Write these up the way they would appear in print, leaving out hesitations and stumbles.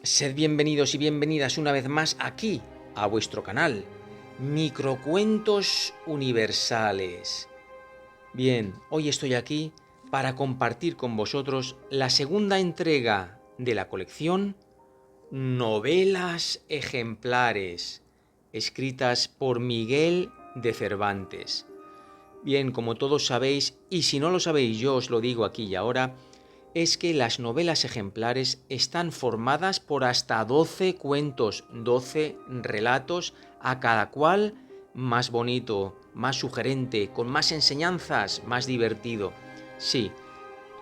Sed bienvenidos y bienvenidas una vez más aquí, a vuestro canal, Microcuentos Universales. Bien, hoy estoy aquí para compartir con vosotros la segunda entrega de la colección Novelas Ejemplares, escritas por Miguel de Cervantes. Bien, como todos sabéis, y si no lo sabéis yo os lo digo aquí y ahora, es que las novelas ejemplares están formadas por hasta 12 cuentos, 12 relatos, a cada cual más bonito, más sugerente, con más enseñanzas, más divertido. Sí,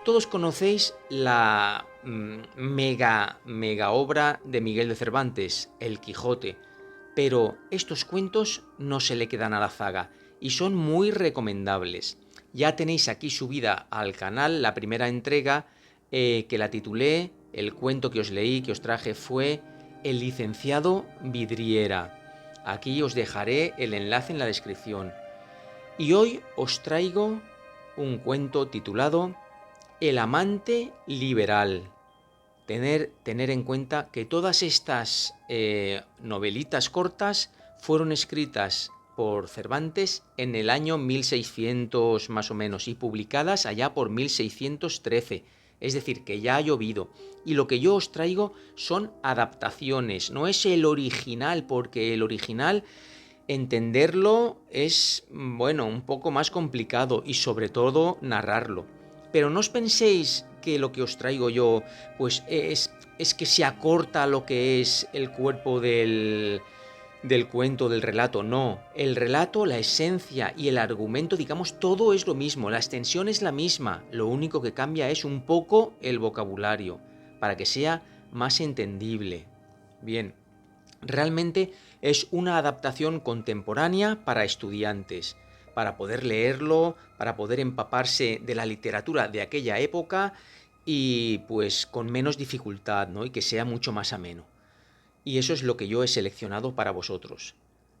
todos conocéis la mega obra de Miguel de Cervantes, El Quijote, pero estos cuentos no se le quedan a la zaga y son muy recomendables. Ya tenéis aquí subida al canal la primera entrega que la titulé, el cuento que os leí, que os traje fue El licenciado Vidriera. Aquí os dejaré el enlace en la descripción. Y hoy os traigo un cuento titulado El amante liberal. Tener en cuenta que todas estas novelitas cortas fueron escritas por Cervantes en el año 1600 más o menos y publicadas allá por 1613. Es decir, que ya ha llovido. Y lo que yo os traigo son adaptaciones, no es el original, porque el original entenderlo es, bueno, un poco más complicado y sobre todo narrarlo. Pero no os penséis que lo que os traigo yo pues es que se acorta lo que es el cuerpo del cuento, del relato. No, el relato, la esencia y el argumento, digamos, todo es lo mismo, la extensión es la misma, lo único que cambia es un poco el vocabulario, para que sea más entendible. Bien, realmente es una adaptación contemporánea para estudiantes, para poder leerlo, para poder empaparse de la literatura de aquella época y pues con menos dificultad, ¿no? Y que sea mucho más ameno. Y eso es lo que yo he seleccionado para vosotros.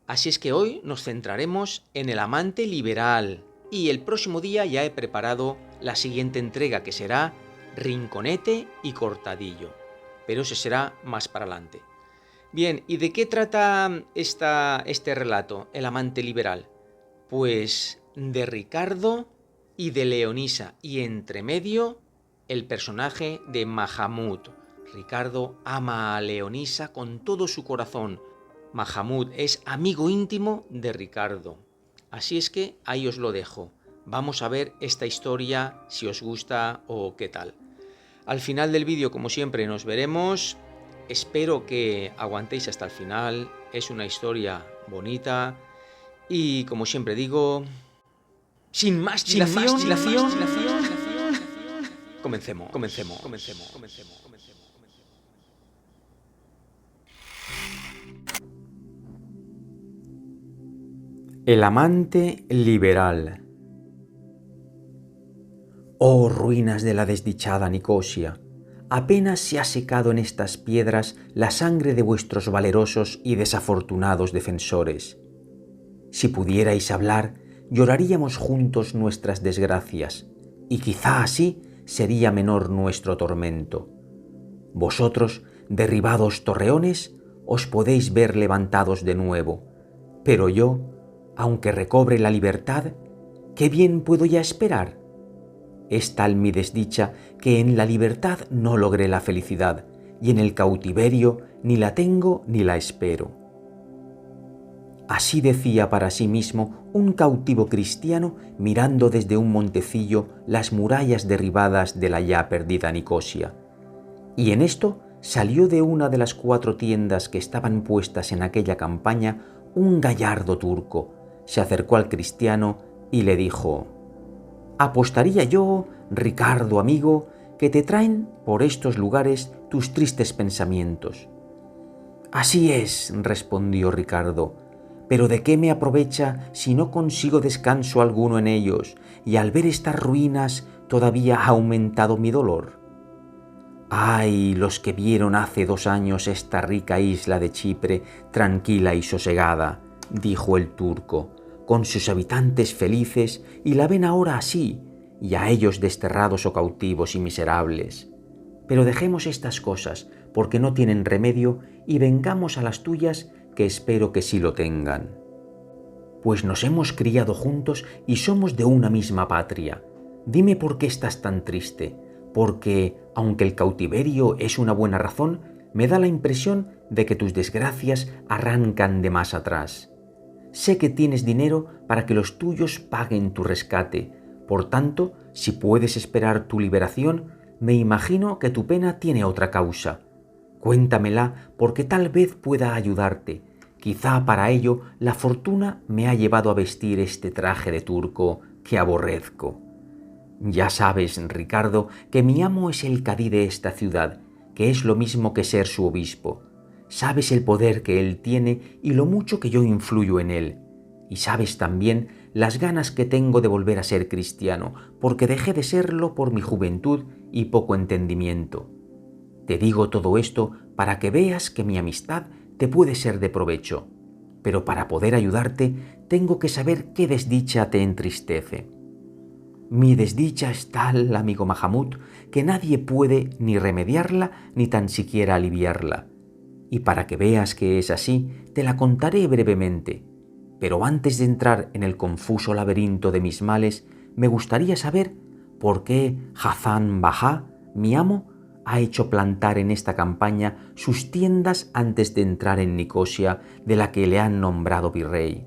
Así es que hoy nos centraremos en el amante liberal y el próximo día ya he preparado la siguiente entrega que será Rinconete y Cortadillo. Pero eso será más para adelante. Bien, ¿y de qué trata este relato, El amante liberal? Pues de Ricardo y de Leonisa, y entre medio el personaje de Mahamud. Ricardo ama a Leonisa con todo su corazón. Mahamud es amigo íntimo de Ricardo. Así es que ahí os lo dejo. Vamos a ver esta historia, si os gusta o qué tal. Al final del vídeo, como siempre, nos veremos. Espero que aguantéis hasta el final. Es una historia bonita. Y como siempre digo, sin más dilación, comencemos. El amante liberal. Oh ruinas de la desdichada Nicosia, apenas se ha secado en estas piedras la sangre de vuestros valerosos y desafortunados defensores. Si pudierais hablar, lloraríamos juntos nuestras desgracias, y quizá así sería menor nuestro tormento. Vosotros, derribados torreones, os podéis ver levantados de nuevo, pero yo, aunque recobre la libertad, ¿qué bien puedo ya esperar? Es tal mi desdicha que en la libertad no logré la felicidad, y en el cautiverio ni la tengo ni la espero. Así decía para sí mismo un cautivo cristiano mirando desde un montecillo las murallas derribadas de la ya perdida Nicosia. Y en esto salió de una de las 4 tiendas que estaban puestas en aquella campaña un gallardo turco, se acercó al cristiano y le dijo: «Apostaría yo, Ricardo amigo, que te traen por estos lugares tus tristes pensamientos». «Así es», respondió Ricardo, «pero ¿de qué me aprovecha si no consigo descanso alguno en ellos, y al ver estas ruinas todavía ha aumentado mi dolor?» «Ay, los que vieron hace 2 años esta rica isla de Chipre tranquila y sosegada», dijo el turco, «con sus habitantes felices, y la ven ahora así, y a ellos desterrados o cautivos y miserables. Pero dejemos estas cosas, porque no tienen remedio, y vengamos a las tuyas, que espero que sí lo tengan. Pues nos hemos criado juntos y somos de una misma patria. Dime por qué estás tan triste, porque, aunque el cautiverio es una buena razón, me da la impresión de que tus desgracias arrancan de más atrás. Sé que tienes dinero para que los tuyos paguen tu rescate. Por tanto, si puedes esperar tu liberación, me imagino que tu pena tiene otra causa. Cuéntamela porque tal vez pueda ayudarte. Quizá para ello la fortuna me ha llevado a vestir este traje de turco que aborrezco. Ya sabes, Ricardo, que mi amo es el cadí de esta ciudad, que es lo mismo que ser su obispo. Sabes el poder que él tiene y lo mucho que yo influyo en él. Y sabes también las ganas que tengo de volver a ser cristiano, porque dejé de serlo por mi juventud y poco entendimiento. Te digo todo esto para que veas que mi amistad te puede ser de provecho, pero para poder ayudarte tengo que saber qué desdicha te entristece. Mi desdicha es tal, amigo Mahamud, que nadie puede ni remediarla ni tan siquiera aliviarla. Y para que veas que es así, te la contaré brevemente. Pero antes de entrar en el confuso laberinto de mis males, me gustaría saber por qué Hasan Bajá, mi amo, ha hecho plantar en esta campaña sus tiendas antes de entrar en Nicosia, de la que le han nombrado virrey.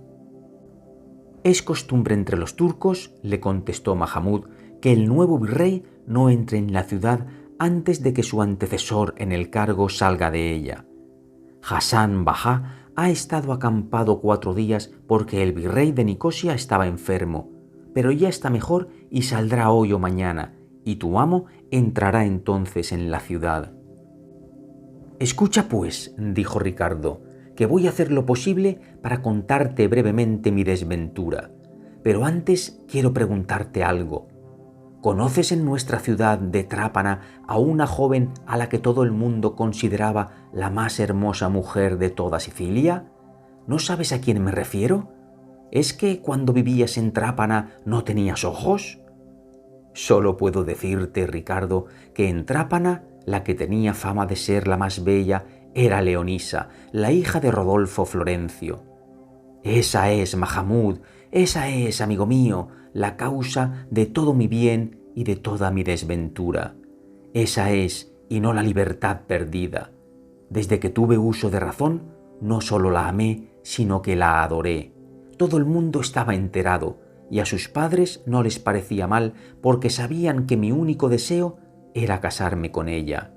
Es costumbre entre los turcos, le contestó Mahamud, que el nuevo virrey no entre en la ciudad antes de que su antecesor en el cargo salga de ella. Hasan Bajá ha estado acampado 4 días porque el virrey de Nicosia estaba enfermo, pero ya está mejor y saldrá hoy o mañana, y tu amo entrará entonces en la ciudad. Escucha pues, dijo Ricardo, que voy a hacer lo posible para contarte brevemente mi desventura, pero antes quiero preguntarte algo. ¿Conoces en nuestra ciudad de Trápana a una joven a la que todo el mundo consideraba la más hermosa mujer de toda Sicilia? ¿No sabes a quién me refiero? ¿Es que cuando vivías en Trápana no tenías ojos? Solo puedo decirte, Ricardo, que en Trápana la que tenía fama de ser la más bella era Leonisa, la hija de Rodolfo Florencio. Esa es, Mahamud, esa es, amigo mío, la causa de todo mi bien y de toda mi desventura. Esa es, y no la libertad perdida. Desde que tuve uso de razón, no solo la amé, sino que la adoré. Todo el mundo estaba enterado, y a sus padres no les parecía mal porque sabían que mi único deseo era casarme con ella.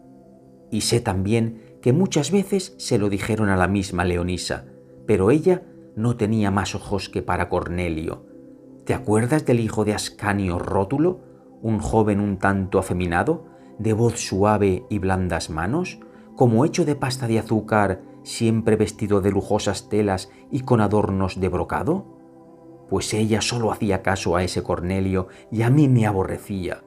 Y sé también que muchas veces se lo dijeron a la misma Leonisa, pero ella no tenía más ojos que para Cornelio. ¿Te acuerdas del hijo de Ascanio, Rótulo, un joven un tanto afeminado, de voz suave y blandas manos, como hecho de pasta de azúcar, siempre vestido de lujosas telas y con adornos de brocado? Pues ella solo hacía caso a ese Cornelio y a mí me aborrecía.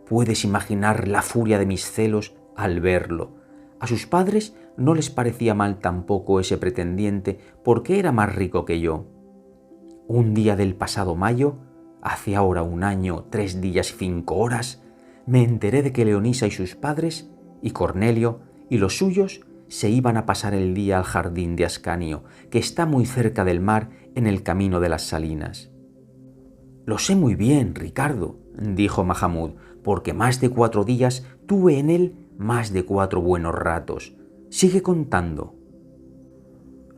Puedes imaginar la furia de mis celos al verlo. A sus padres no les parecía mal tampoco ese pretendiente porque era más rico que yo. Un día del pasado mayo, hace ahora 1 año, 3 días y 5 horas, me enteré de que Leonisa y sus padres, y Cornelio y los suyos, se iban a pasar el día al jardín de Ascanio, que está muy cerca del mar en el camino de las salinas. Lo sé muy bien, Ricardo, dijo Mahamud, porque más de 4 días tuve en él más de 4 buenos ratos. Sigue contando.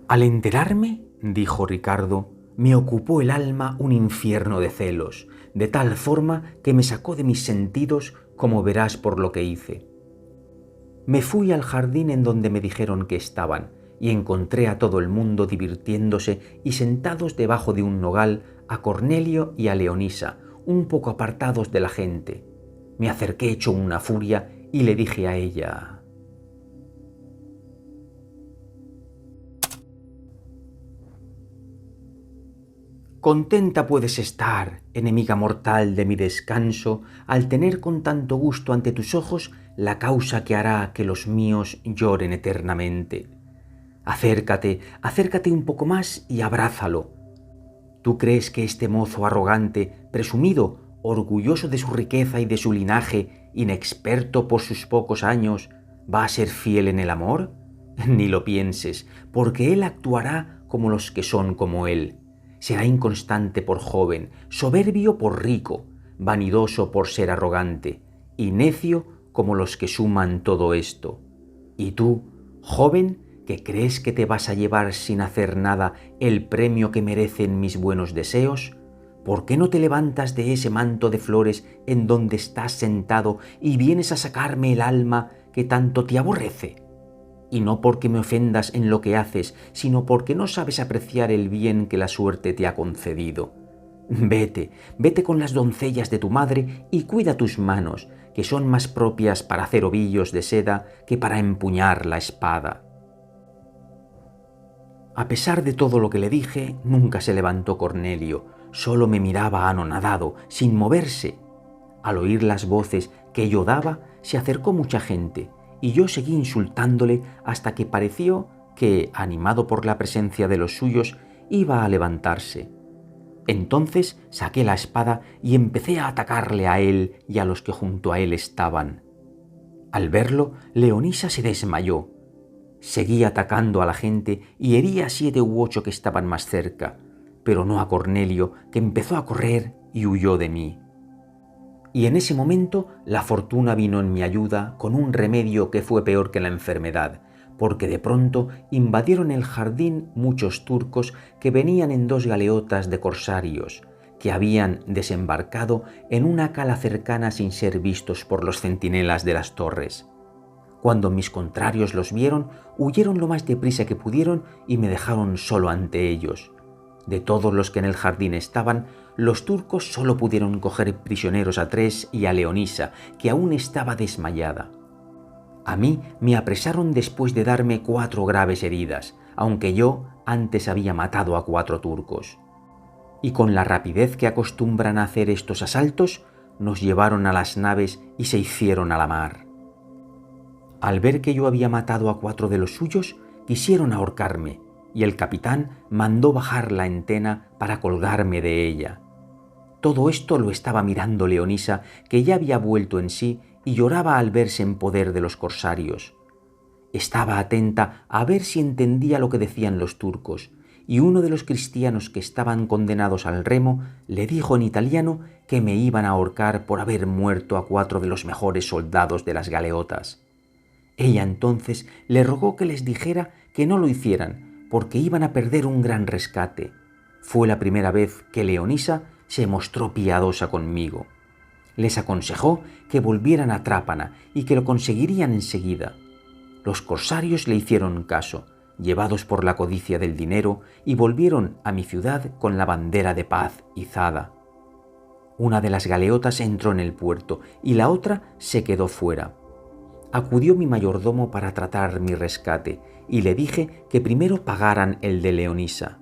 Al enterarme, dijo Ricardo, me ocupó el alma un infierno de celos, de tal forma que me sacó de mis sentidos, como verás por lo que hice. Me fui al jardín en donde me dijeron que estaban, y encontré a todo el mundo divirtiéndose y sentados debajo de un nogal a Cornelio y a Leonisa, un poco apartados de la gente. Me acerqué hecho una furia y le dije a ella: «Contenta puedes estar, enemiga mortal de mi descanso, al tener con tanto gusto ante tus ojos la causa que hará que los míos lloren eternamente. Acércate, acércate un poco más y abrázalo. ¿Tú crees que este mozo arrogante, presumido, orgulloso de su riqueza y de su linaje, inexperto por sus pocos años, va a ser fiel en el amor? Ni lo pienses, porque él actuará como los que son como él. Será inconstante por joven, soberbio por rico, vanidoso por ser arrogante, y necio como los que suman todo esto. Y tú, joven, que crees que te vas a llevar sin hacer nada el premio que merecen mis buenos deseos, ¿por qué no te levantas de ese manto de flores en donde estás sentado y vienes a sacarme el alma que tanto te aborrece? Y no porque me ofendas en lo que haces, sino porque no sabes apreciar el bien que la suerte te ha concedido. Vete, vete con las doncellas de tu madre y cuida tus manos, que son más propias para hacer ovillos de seda que para empuñar la espada. A pesar de todo lo que le dije, nunca se levantó Cornelio, solo me miraba anonadado, sin moverse. Al oír las voces que yo daba, se acercó mucha gente, y yo seguí insultándole hasta que pareció que, animado por la presencia de los suyos, iba a levantarse. Entonces saqué la espada y empecé a atacarle a él y a los que junto a él estaban. Al verlo, Leonisa se desmayó. Seguí atacando a la gente y herí a 7 u 8 que estaban más cerca, pero no a Cornelio, que empezó a correr y huyó de mí. Y en ese momento la fortuna vino en mi ayuda con un remedio que fue peor que la enfermedad, porque de pronto invadieron el jardín muchos turcos que venían en 2 galeotas de corsarios, que habían desembarcado en una cala cercana sin ser vistos por los centinelas de las torres. Cuando mis contrarios los vieron, huyeron lo más deprisa que pudieron y me dejaron solo ante ellos. De todos los que en el jardín estaban, los turcos solo pudieron coger prisioneros a 3 y a Leonisa, que aún estaba desmayada. A mí me apresaron después de darme 4 graves heridas, aunque yo antes había matado a 4 turcos. Y con la rapidez que acostumbran a hacer estos asaltos, nos llevaron a las naves y se hicieron a la mar. Al ver que yo había matado a 4 de los suyos, quisieron ahorcarme, y el capitán mandó bajar la entena para colgarme de ella. Todo esto lo estaba mirando Leonisa, que ya había vuelto en sí y lloraba al verse en poder de los corsarios. Estaba atenta a ver si entendía lo que decían los turcos, y uno de los cristianos que estaban condenados al remo le dijo en italiano que me iban a ahorcar por haber muerto a 4 de los mejores soldados de las galeotas. Ella entonces le rogó que les dijera que no lo hicieran, porque iban a perder un gran rescate. Fue la primera vez que Leonisa se mostró piadosa conmigo. Les aconsejó que volvieran a Trápana y que lo conseguirían enseguida. Los corsarios le hicieron caso, llevados por la codicia del dinero, y volvieron a mi ciudad con la bandera de paz izada. Una de las galeotas entró en el puerto y la otra se quedó fuera. Acudió mi mayordomo para tratar mi rescate y le dije que primero pagaran el de Leonisa.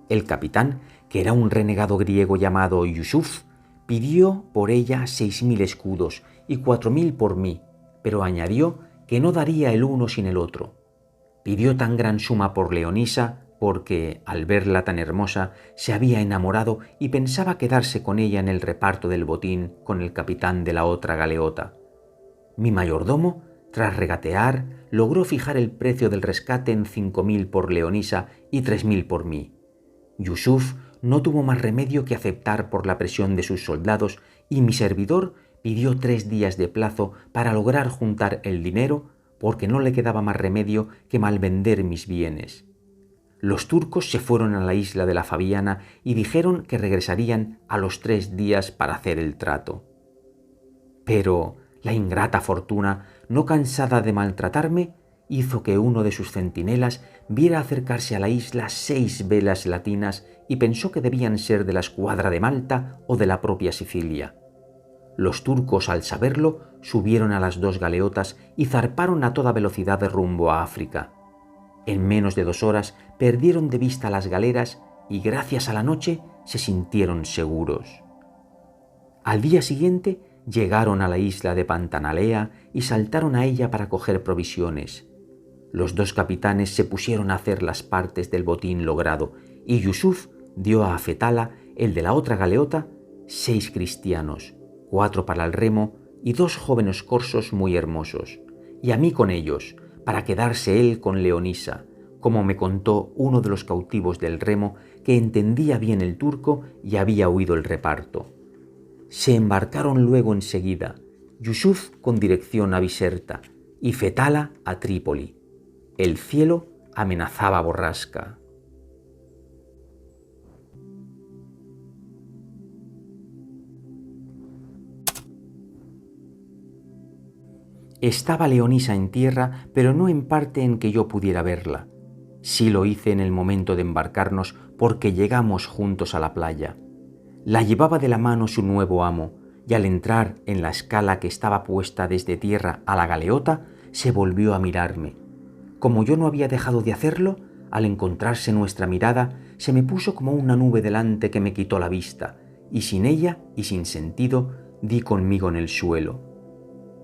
El capitán, que era un renegado griego llamado Yusuf, pidió por ella 6.000 escudos y 4.000 por mí, pero añadió que no daría el uno sin el otro. Pidió tan gran suma por Leonisa porque, al verla tan hermosa, se había enamorado y pensaba quedarse con ella en el reparto del botín con el capitán de la otra galeota. Mi mayordomo, tras regatear, logró fijar el precio del rescate en 5.000 por Leonisa y 3.000 por mí. Yusuf no tuvo más remedio que aceptar por la presión de sus soldados y mi servidor pidió 3 días de plazo para lograr juntar el dinero porque no le quedaba más remedio que malvender mis bienes. Los turcos se fueron a la isla de la Fabiana y dijeron que regresarían a los 3 días para hacer el trato. Pero la ingrata fortuna, no cansada de maltratarme, hizo que uno de sus centinelas viera acercarse a la isla 6 velas latinas y pensó que debían ser de la escuadra de Malta o de la propia Sicilia. Los turcos, al saberlo, subieron a las 2 galeotas y zarparon a toda velocidad de rumbo a África. En menos de 2 horas perdieron de vista las galeras y gracias a la noche se sintieron seguros. Al día siguiente llegaron a la isla de Pantanalea y saltaron a ella para coger provisiones. Los 2 capitanes se pusieron a hacer las partes del botín logrado y Yusuf dio a Fetala, el de la otra galeota, 6 cristianos, 4 para el remo y 2 jóvenes corzos muy hermosos, y a mí con ellos, para quedarse él con Leonisa, como me contó uno de los cautivos del remo que entendía bien el turco y había oído el reparto. Se embarcaron luego enseguida, Yusuf con dirección a Biserta y Fetala a Trípoli. El cielo amenazaba borrasca. Estaba Leonisa en tierra, pero no en parte en que yo pudiera verla. Sí lo hice en el momento de embarcarnos porque llegamos juntos a la playa. La llevaba de la mano su nuevo amo, y al entrar en la escala que estaba puesta desde tierra a la galeota, se volvió a mirarme. Como yo no había dejado de hacerlo, al encontrarse nuestra mirada, se me puso como una nube delante que me quitó la vista, y sin ella y sin sentido, di conmigo en el suelo.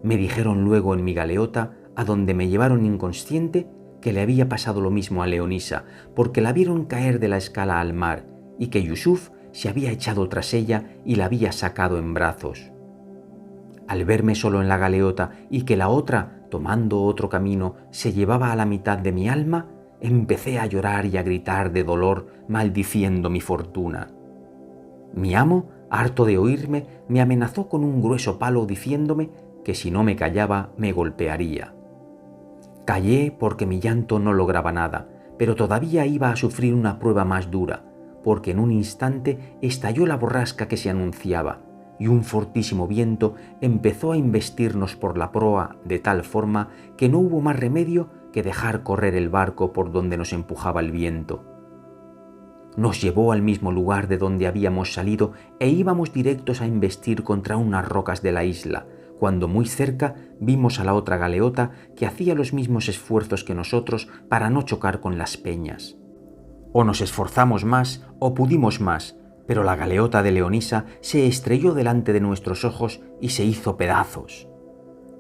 Me dijeron luego en mi galeota, a donde me llevaron inconsciente, que le había pasado lo mismo a Leonisa, porque la vieron caer de la escala al mar, y que Yusuf se había echado tras ella y la había sacado en brazos. Al verme solo en la galeota y que la otra, tomando otro camino, se llevaba a la mitad de mi alma, empecé a llorar y a gritar de dolor, maldiciendo mi fortuna. Mi amo, harto de oírme, me amenazó con un grueso palo diciéndome que si no me callaba me golpearía. Callé porque mi llanto no lograba nada, pero todavía iba a sufrir una prueba más dura, porque en un instante estalló la borrasca que se anunciaba, y un fortísimo viento empezó a investirnos por la proa de tal forma que no hubo más remedio que dejar correr el barco por donde nos empujaba el viento. Nos llevó al mismo lugar de donde habíamos salido e íbamos directos a embestir contra unas rocas de la isla, cuando muy cerca vimos a la otra galeota que hacía los mismos esfuerzos que nosotros para no chocar con las peñas. O nos esforzamos más o pudimos más, pero la galeota de Leonisa se estrelló delante de nuestros ojos y se hizo pedazos.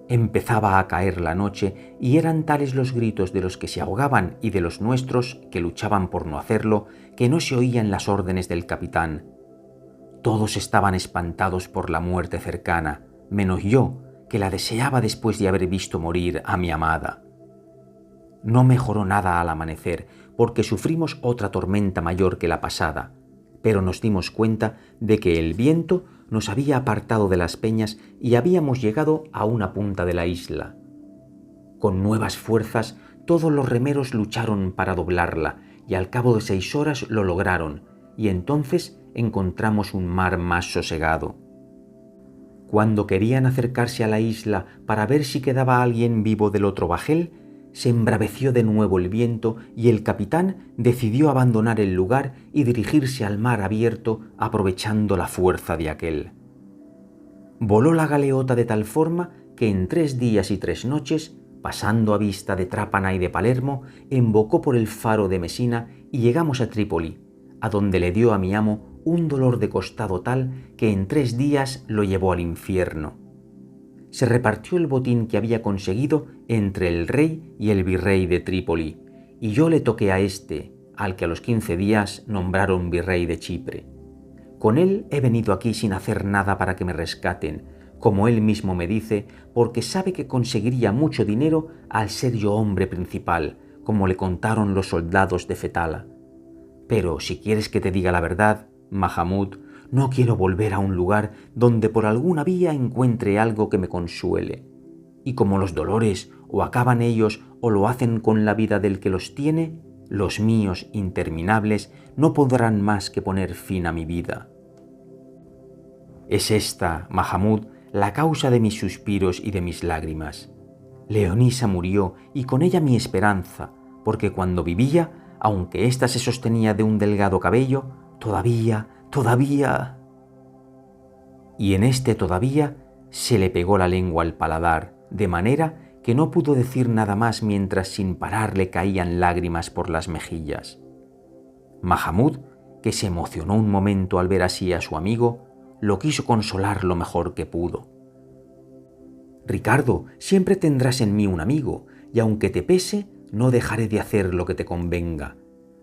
Empezaba a caer la noche y eran tales los gritos de los que se ahogaban y de los nuestros, que luchaban por no hacerlo, que no se oían las órdenes del capitán. Todos estaban espantados por la muerte cercana, menos yo, que la deseaba después de haber visto morir a mi amada. No mejoró nada al amanecer, porque sufrimos otra tormenta mayor que la pasada, pero nos dimos cuenta de que el viento nos había apartado de las peñas y habíamos llegado a una punta de la isla. Con nuevas fuerzas, todos los remeros lucharon para doblarla, y al cabo de 6 horas lo lograron, y entonces encontramos un mar más sosegado. Cuando querían acercarse a la isla para ver si quedaba alguien vivo del otro bajel, se embraveció de nuevo el viento y el capitán decidió abandonar el lugar y dirigirse al mar abierto aprovechando la fuerza de aquel. Voló la galeota de tal forma que en 3 días y 3 noches, pasando a vista de Trápana y de Palermo, embocó por el faro de Mesina y llegamos a Trípoli, a donde le dio a mi amo un dolor de costado tal que en 3 días lo llevó al infierno. Se repartió el botín que había conseguido entre el rey y el virrey de Trípoli, y yo le toqué a este, al que a los 15 días nombraron virrey de Chipre. Con él he venido aquí sin hacer nada para que me rescaten, como él mismo me dice, porque sabe que conseguiría mucho dinero al ser yo hombre principal, como le contaron los soldados de Fetala. Pero si quieres que te diga la verdad, Mahamud, no quiero volver a un lugar donde por alguna vía encuentre algo que me consuele. Y como los dolores o acaban ellos o lo hacen con la vida del que los tiene, los míos interminables no podrán más que poner fin a mi vida. Es esta, Mahamud, la causa de mis suspiros y de mis lágrimas. Leonisa murió y con ella mi esperanza, porque cuando vivía, aunque ésta se sostenía de un delgado cabello, todavía... Y en este todavía se le pegó la lengua al paladar, de manera que no pudo decir nada más mientras sin parar le caían lágrimas por las mejillas. Mahamud, que se emocionó un momento al ver así a su amigo, lo quiso consolar lo mejor que pudo. Ricardo, siempre tendrás en mí un amigo, y aunque te pese, no dejaré de hacer lo que te convenga.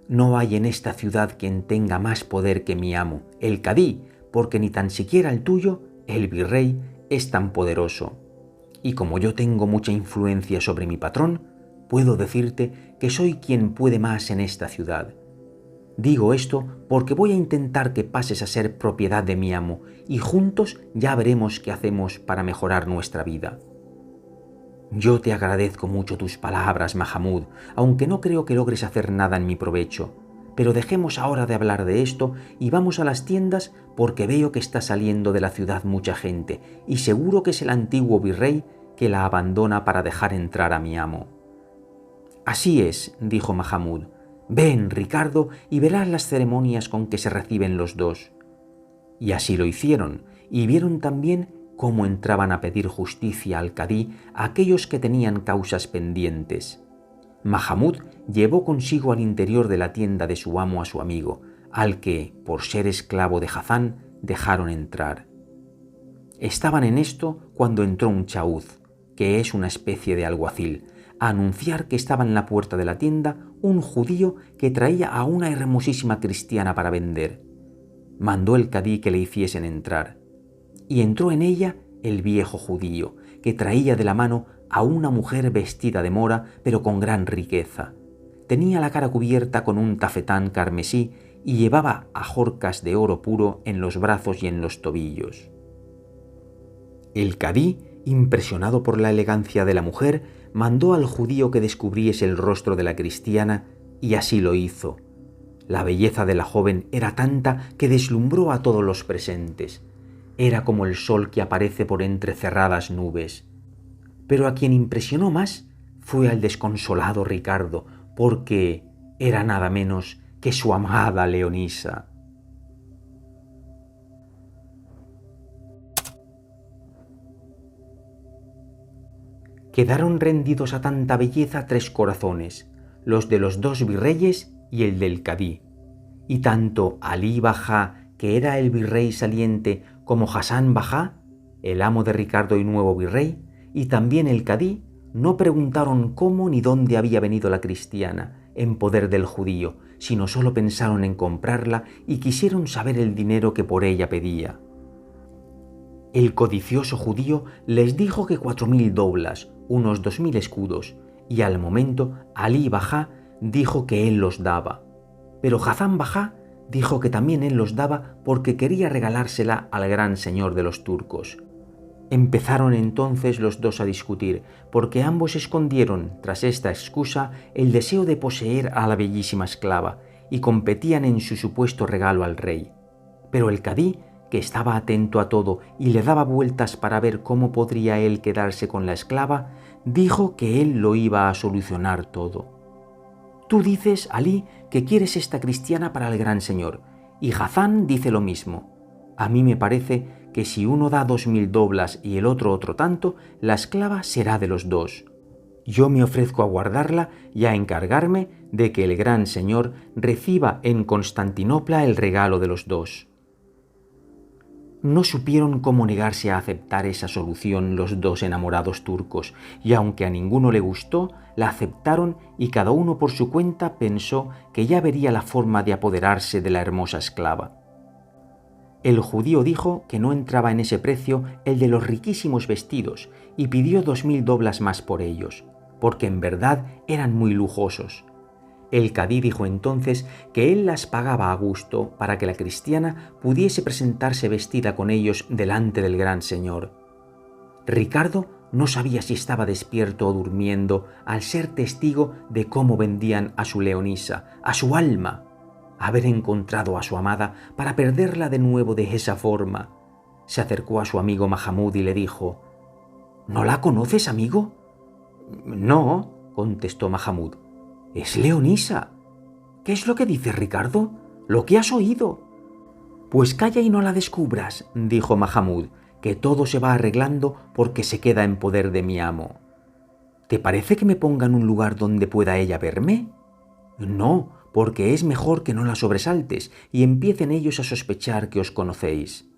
No hay en esta ciudad quien tenga más poder que mi amo, el cadí, porque ni tan siquiera el tuyo, el virrey, es tan poderoso. Y como yo tengo mucha influencia sobre mi patrón, puedo decirte que soy quien puede más en esta ciudad. Digo esto porque voy a intentar que pases a ser propiedad de mi amo y juntos ya veremos qué hacemos para mejorar nuestra vida. Yo te agradezco mucho tus palabras, Mahamud, aunque no creo que logres hacer nada en mi provecho. Pero dejemos ahora de hablar de esto y vamos a las tiendas porque veo que está saliendo de la ciudad mucha gente y seguro que es el antiguo virrey que la abandona para dejar entrar a mi amo. Así es, dijo Mahamud. Ven, Ricardo, y verás las ceremonias con que se reciben los dos. Y así lo hicieron, y vieron también cómo entraban a pedir justicia al cadí a aquellos que tenían causas pendientes. Mahamud llevó consigo al interior de la tienda de su amo a su amigo, al que, por ser esclavo de Hazán, dejaron entrar. Estaban en esto cuando entró un chauz, que es una especie de alguacil, a anunciar que estaba en la puerta de la tienda un judío que traía a una hermosísima cristiana para vender. Mandó el cadí que le hiciesen entrar, y entró en ella el viejo judío, que traía de la mano a una mujer vestida de mora, pero con gran riqueza. Tenía la cara cubierta con un tafetán carmesí y llevaba ajorcas de oro puro en los brazos y en los tobillos. El cadí, impresionado por la elegancia de la mujer, mandó al judío que descubriese el rostro de la cristiana, y así lo hizo. La belleza de la joven era tanta que deslumbró a todos los presentes. Era como el sol que aparece por entre cerradas nubes. Pero a quien impresionó más fue al desconsolado Ricardo, porque era nada menos que su amada Leonisa. Quedaron rendidos a tanta belleza 3 corazones, los de los 2 virreyes y el del cadí. Y tanto Alí Bajá, que era el virrey saliente, como Hasán Bajá, el amo de Ricardo y nuevo virrey, y también el cadí, no preguntaron cómo ni dónde había venido la cristiana, en poder del judío, sino solo pensaron en comprarla y quisieron saber el dinero que por ella pedía. El codicioso judío les dijo que 4.000 doblas, unos 2.000 escudos, y al momento Alí Bajá dijo que él los daba. Pero Hazán Bajá dijo que también él los daba porque quería regalársela al gran señor de los turcos. Empezaron entonces los dos a discutir, porque ambos escondieron, tras esta excusa, el deseo de poseer a la bellísima esclava, y competían en su supuesto regalo al rey. Pero el cadí, que estaba atento a todo y le daba vueltas para ver cómo podría él quedarse con la esclava, dijo que él lo iba a solucionar todo. Tú dices, Alí, que quieres esta cristiana para el gran señor, y Hazán dice lo mismo. A mí me parece que si uno da 2.000 doblas y el otro tanto, la esclava será de los dos. Yo me ofrezco a guardarla y a encargarme de que el gran señor reciba en Constantinopla el regalo de los dos. No supieron cómo negarse a aceptar esa solución los dos enamorados turcos, y aunque a ninguno le gustó, la aceptaron y cada uno por su cuenta pensó que ya vería la forma de apoderarse de la hermosa esclava. El judío dijo que no entraba en ese precio el de los riquísimos vestidos y pidió 2.000 doblas más por ellos, porque en verdad eran muy lujosos. El cadí dijo entonces que él las pagaba a gusto para que la cristiana pudiese presentarse vestida con ellos delante del gran señor. Ricardo no sabía si estaba despierto o durmiendo al ser testigo de cómo vendían a su Leonisa, a su alma. Haber encontrado a su amada para perderla de nuevo de esa forma. Se acercó a su amigo Mahamud y le dijo: ¿No la conoces, amigo? No, contestó Mahamud. Es Leonisa. ¿Qué es lo que dices, Ricardo? Lo que has oído. Pues calla y no la descubras, dijo Mahamud, que todo se va arreglando porque se queda en poder de mi amo. ¿Te parece que me ponga en un lugar donde pueda ella verme? No, porque es mejor que no la sobresaltes y empiecen ellos a sospechar que os conocéis.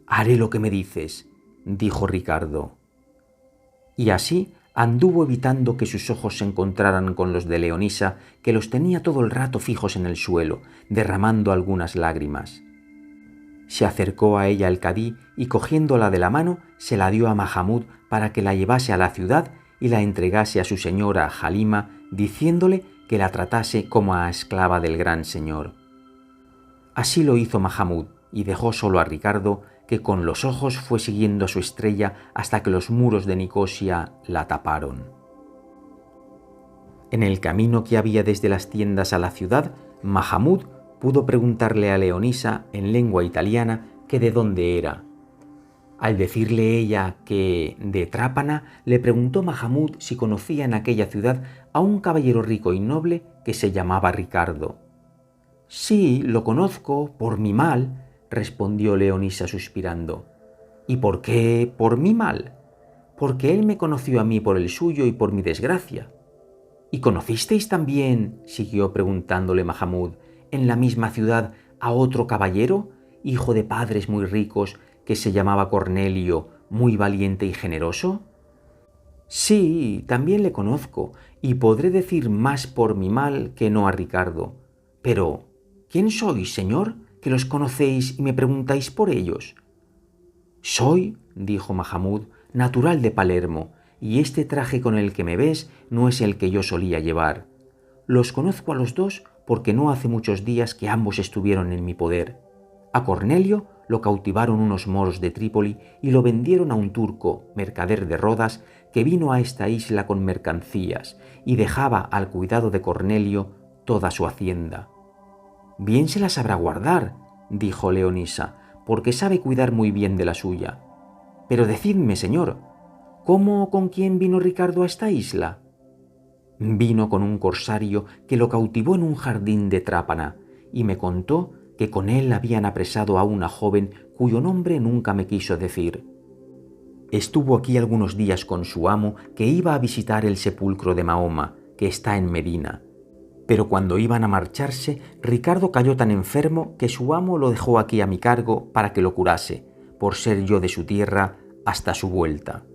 Haré lo que me dices, dijo Ricardo. Y así anduvo evitando que sus ojos se encontraran con los de Leonisa, que los tenía todo el rato fijos en el suelo, derramando algunas lágrimas. Se acercó a ella el cadí y cogiéndola de la mano se la dio a Mahamud para que la llevase a la ciudad y la entregase a su señora Halima, diciéndole que la tratase como a esclava del gran señor. Así lo hizo Mahamud y dejó solo a Ricardo, que con los ojos fue siguiendo a su estrella hasta que los muros de Nicosia la taparon. En el camino que había desde las tiendas a la ciudad, Mahamud pudo preguntarle a Leonisa en lengua italiana que de dónde era. Al decirle ella que de Trápana, le preguntó Mahamud si conocía en aquella ciudad a un caballero rico y noble que se llamaba Ricardo. «Sí, lo conozco, por mi mal», respondió Leonisa suspirando. «¿Y por qué por mi mal?» «Porque él me conoció a mí por el suyo y por mi desgracia». «¿Y conocisteis también», siguió preguntándole Mahamud, «en la misma ciudad a otro caballero, hijo de padres muy ricos, que se llamaba Cornelio, muy valiente y generoso?» «Sí, también le conozco, y podré decir más por mi mal que no a Ricardo. Pero, ¿quién sois, señor, que los conocéis y me preguntáis por ellos?» «Soy», dijo Mahamud, «natural de Palermo, y este traje con el que me ves no es el que yo solía llevar. Los conozco a los dos porque no hace muchos días que ambos estuvieron en mi poder. A Cornelio lo cautivaron unos moros de Trípoli y lo vendieron a un turco, mercader de Rodas, que vino a esta isla con mercancías y dejaba al cuidado de Cornelio toda su hacienda. «Bien se la sabrá guardar», dijo Leonisa, «porque sabe cuidar muy bien de la suya. Pero decidme, señor, ¿cómo o con quién vino Ricardo a esta isla?» «Vino con un corsario que lo cautivó en un jardín de Trápana y me contó que con él habían apresado a una joven cuyo nombre nunca me quiso decir. Estuvo aquí algunos días con su amo, que iba a visitar el sepulcro de Mahoma, que está en Medina. Pero cuando iban a marcharse, Ricardo cayó tan enfermo que su amo lo dejó aquí a mi cargo para que lo curase, por ser yo de su tierra, hasta su vuelta.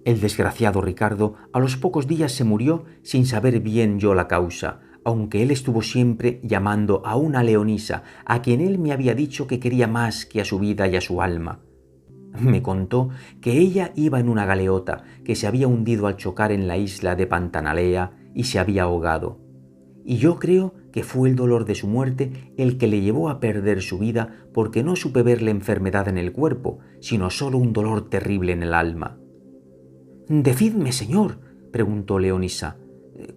El desgraciado Ricardo a los pocos días se murió sin saber bien yo la causa, aunque él estuvo siempre llamando a una Leonisa, a quien él me había dicho que quería más que a su vida y a su alma. Me contó que ella iba en una galeota que se había hundido al chocar en la isla de Pantanalea y se había ahogado. Y yo creo que fue el dolor de su muerte el que le llevó a perder su vida, porque no supe ver la enfermedad en el cuerpo, sino solo un dolor terrible en el alma. «Decidme, señor», preguntó Leonisa,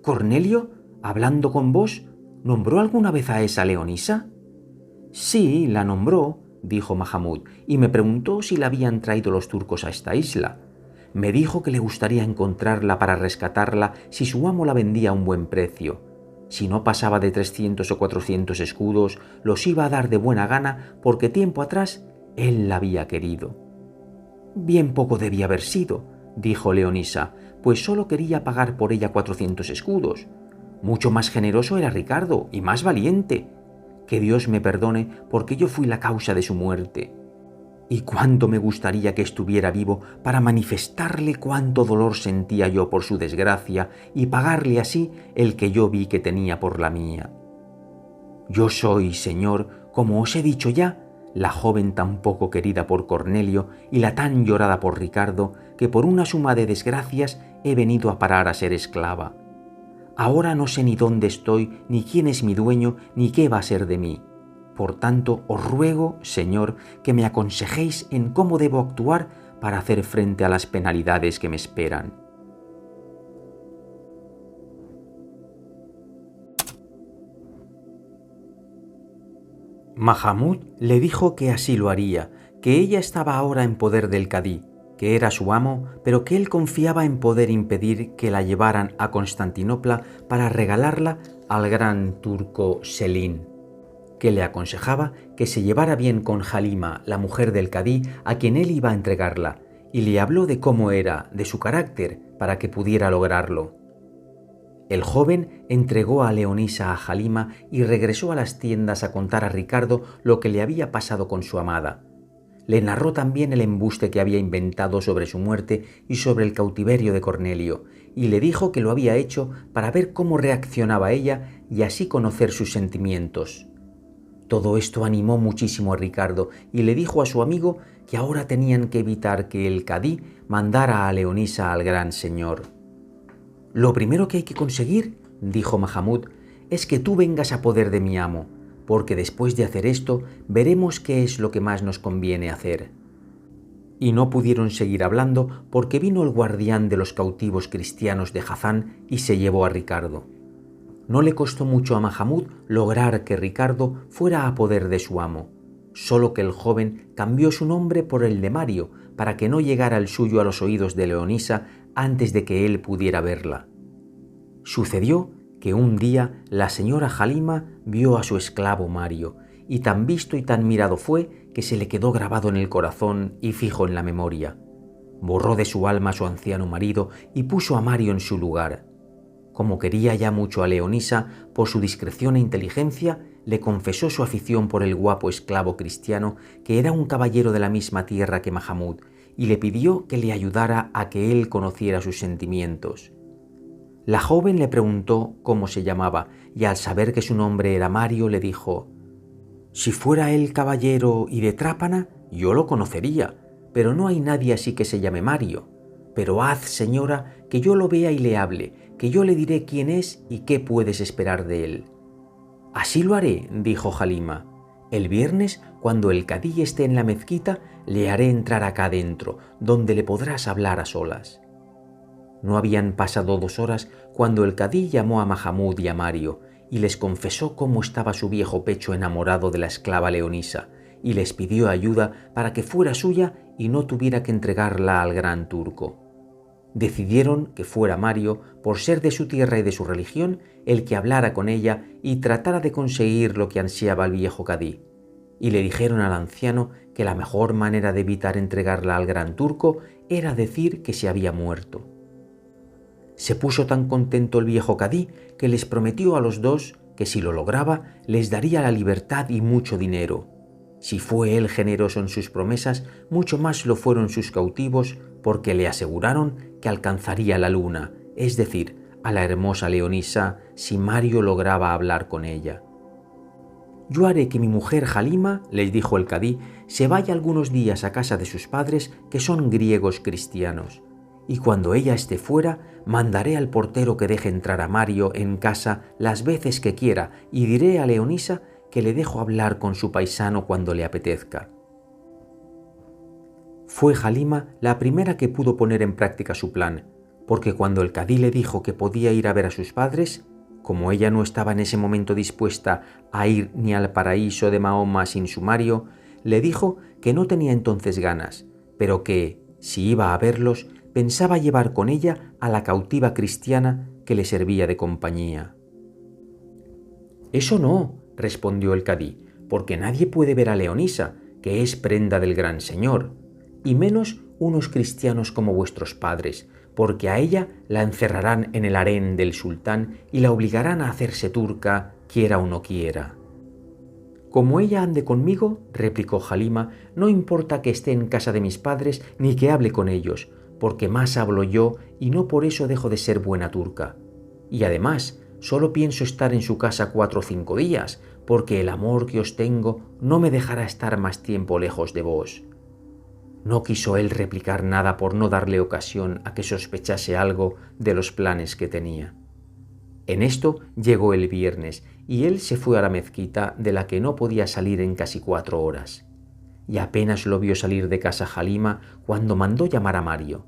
«¿Cornelio, hablando con vos, nombró alguna vez a esa Leonisa?» «Sí, la nombró», dijo Mahamud, «y me preguntó si la habían traído los turcos a esta isla. Me dijo que le gustaría encontrarla para rescatarla si su amo la vendía a un buen precio. Si no pasaba de 300 o 400 escudos, los iba a dar de buena gana porque tiempo atrás él la había querido». «Bien poco debía haber sido», dijo Leonisa, «pues solo quería pagar por ella 400 escudos. Mucho más generoso era Ricardo y más valiente. Que Dios me perdone porque yo fui la causa de su muerte. Y cuánto me gustaría que estuviera vivo para manifestarle cuánto dolor sentía yo por su desgracia y pagarle así el que yo vi que tenía por la mía. Yo soy, señor, como os he dicho ya, la joven tan poco querida por Cornelio y la tan llorada por Ricardo, que por una suma de desgracias he venido a parar a ser esclava. Ahora no sé ni dónde estoy, ni quién es mi dueño, ni qué va a ser de mí. Por tanto, os ruego, señor, que me aconsejéis en cómo debo actuar para hacer frente a las penalidades que me esperan». Mahamud le dijo que así lo haría, que ella estaba ahora en poder del cadí, que era su amo, pero que él confiaba en poder impedir que la llevaran a Constantinopla para regalarla al gran turco Selín, que le aconsejaba que se llevara bien con Halima, la mujer del cadí, a quien él iba a entregarla, y le habló de cómo era, de su carácter, para que pudiera lograrlo. El joven entregó a Leonisa a Halima y regresó a las tiendas a contar a Ricardo lo que le había pasado con su amada. Le narró también el embuste que había inventado sobre su muerte y sobre el cautiverio de Cornelio, y le dijo que lo había hecho para ver cómo reaccionaba ella y así conocer sus sentimientos. Todo esto animó muchísimo a Ricardo y le dijo a su amigo que ahora tenían que evitar que el cadí mandara a Leonisa al gran señor. «Lo primero que hay que conseguir», dijo Mahamud, «es que tú vengas a poder de mi amo, porque después de hacer esto veremos qué es lo que más nos conviene hacer». Y no pudieron seguir hablando porque vino el guardián de los cautivos cristianos de Hazán y se llevó a Ricardo. No le costó mucho a Mahamud lograr que Ricardo fuera a poder de su amo, solo que el joven cambió su nombre por el de Mario para que no llegara el suyo a los oídos de Leonisa antes de que él pudiera verla. Sucedió que un día la señora Halima vio a su esclavo Mario, y tan visto y tan mirado fue que se le quedó grabado en el corazón y fijo en la memoria. Borró de su alma a su anciano marido y puso a Mario en su lugar. Como quería ya mucho a Leonisa, por su discreción e inteligencia, le confesó su afición por el guapo esclavo cristiano, que era un caballero de la misma tierra que Mahamud, y le pidió que le ayudara a que él conociera sus sentimientos. La joven le preguntó cómo se llamaba, y al saber que su nombre era Mario, le dijo: «Si fuera él caballero y de Trápana, yo lo conocería, pero no hay nadie así que se llame Mario. Pero haz, señora, que yo lo vea y le hable, que yo le diré quién es y qué puedes esperar de él». «Así lo haré», dijo Halima. «El viernes, cuando el cadí esté en la mezquita, le haré entrar acá dentro, donde le podrás hablar a solas». No habían pasado 2 horas cuando el cadí llamó a Mahamud y a Mario y les confesó cómo estaba su viejo pecho enamorado de la esclava Leonisa, y les pidió ayuda para que fuera suya y no tuviera que entregarla al gran turco. Decidieron que fuera Mario, por ser de su tierra y de su religión, el que hablara con ella y tratara de conseguir lo que ansiaba el viejo cadí, y le dijeron al anciano que la mejor manera de evitar entregarla al gran turco era decir que se había muerto. Se puso tan contento el viejo cadí que les prometió a los dos que si lo lograba les daría la libertad y mucho dinero. Si fue él generoso en sus promesas, mucho más lo fueron sus cautivos, porque le aseguraron que alcanzaría la luna, es decir, a la hermosa Leonisa, si Mario lograba hablar con ella. «Yo haré que mi mujer Halima», les dijo el cadí, «se vaya algunos días a casa de sus padres, que son griegos cristianos. Y cuando ella esté fuera, mandaré al portero que deje entrar a Mario en casa las veces que quiera y diré a Leonisa que le dejo hablar con su paisano cuando le apetezca». Fue Halima la primera que pudo poner en práctica su plan, porque cuando el cadí le dijo que podía ir a ver a sus padres, como ella no estaba en ese momento dispuesta a ir ni al paraíso de Mahoma sin su Mario, le dijo que no tenía entonces ganas, pero que, si iba a verlos, pensaba llevar con ella a la cautiva cristiana que le servía de compañía. «Eso no», respondió el cadí, «porque nadie puede ver a Leonisa, que es prenda del gran señor, y menos unos cristianos como vuestros padres, porque a ella la encerrarán en el harén del sultán y la obligarán a hacerse turca, quiera o no quiera». «Como ella ande conmigo», replicó Halima, «no importa que esté en casa de mis padres ni que hable con ellos, porque más hablo yo y no por eso dejo de ser buena turca. Y además, solo pienso estar en su casa 4 o 5 días, porque el amor que os tengo no me dejará estar más tiempo lejos de vos». No quiso él replicar nada por no darle ocasión a que sospechase algo de los planes que tenía. En esto llegó el viernes y él se fue a la mezquita, de la que no podía salir en casi 4 horas. Y apenas lo vio salir de casa Halima cuando mandó llamar a Mario.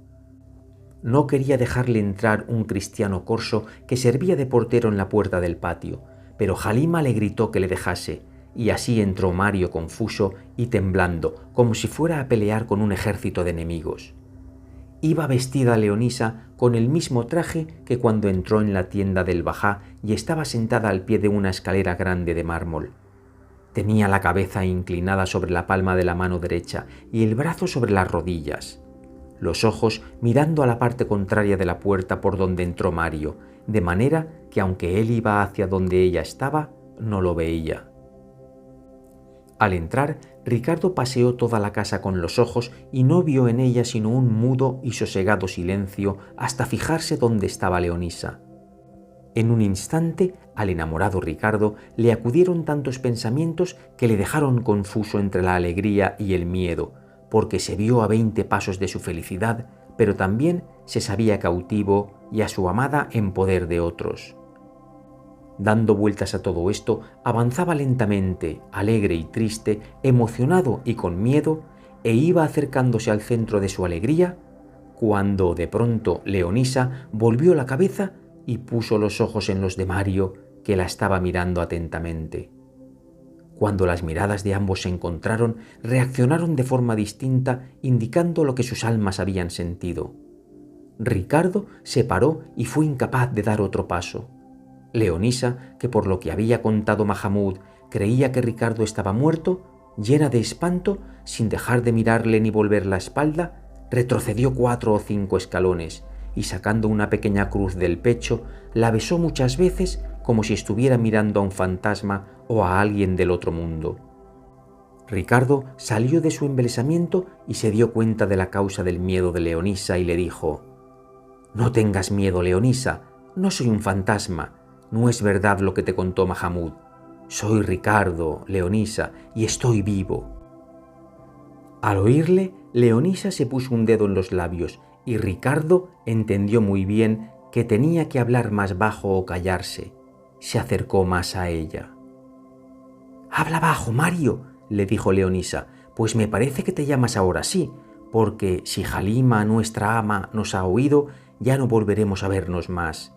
No quería dejarle entrar un cristiano corso que servía de portero en la puerta del patio, pero Halima le gritó que le dejase, y así entró Mario confuso y temblando, como si fuera a pelear con un ejército de enemigos. Iba vestida Leonisa con el mismo traje que cuando entró en la tienda del bajá y estaba sentada al pie de una escalera grande de mármol. Tenía la cabeza inclinada sobre la palma de la mano derecha y el brazo sobre las rodillas, los ojos mirando a la parte contraria de la puerta por donde entró Mario, de manera que aunque él iba hacia donde ella estaba, no lo veía. Al entrar, Ricardo paseó toda la casa con los ojos y no vio en ella sino un mudo y sosegado silencio hasta fijarse donde estaba Leonisa. En un instante, al enamorado Ricardo le acudieron tantos pensamientos que le dejaron confuso entre la alegría y el miedo, porque se vio a 20 pasos de su felicidad, pero también se sabía cautivo y a su amada en poder de otros. Dando vueltas a todo esto, avanzaba lentamente, alegre y triste, emocionado y con miedo, e iba acercándose al centro de su alegría, cuando de pronto Leonisa volvió la cabeza y puso los ojos en los de Mario, que la estaba mirando atentamente. Cuando las miradas de ambos se encontraron, reaccionaron de forma distinta, indicando lo que sus almas habían sentido. Ricardo se paró y fue incapaz de dar otro paso. Leonisa, que por lo que había contado Mahamud creía que Ricardo estaba muerto, llena de espanto, sin dejar de mirarle ni volver la espalda, retrocedió 4 o 5 escalones y, sacando una pequeña cruz del pecho, la besó muchas veces como si estuviera mirando a un fantasma o a alguien del otro mundo. Ricardo salió de su embelesamiento y se dio cuenta de la causa del miedo de Leonisa y le dijo: «No tengas miedo, Leonisa, no soy un fantasma, no es verdad lo que te contó Mahamud. Soy Ricardo, Leonisa, y estoy vivo». Al oírle, Leonisa se puso un dedo en los labios y Ricardo entendió muy bien que tenía que hablar más bajo o callarse. Se acercó más a ella. «Habla bajo, Mario», le dijo Leonisa, «pues me parece que te llamas ahora sí, porque si Halima, nuestra ama, nos ha oído, ya no volveremos a vernos más.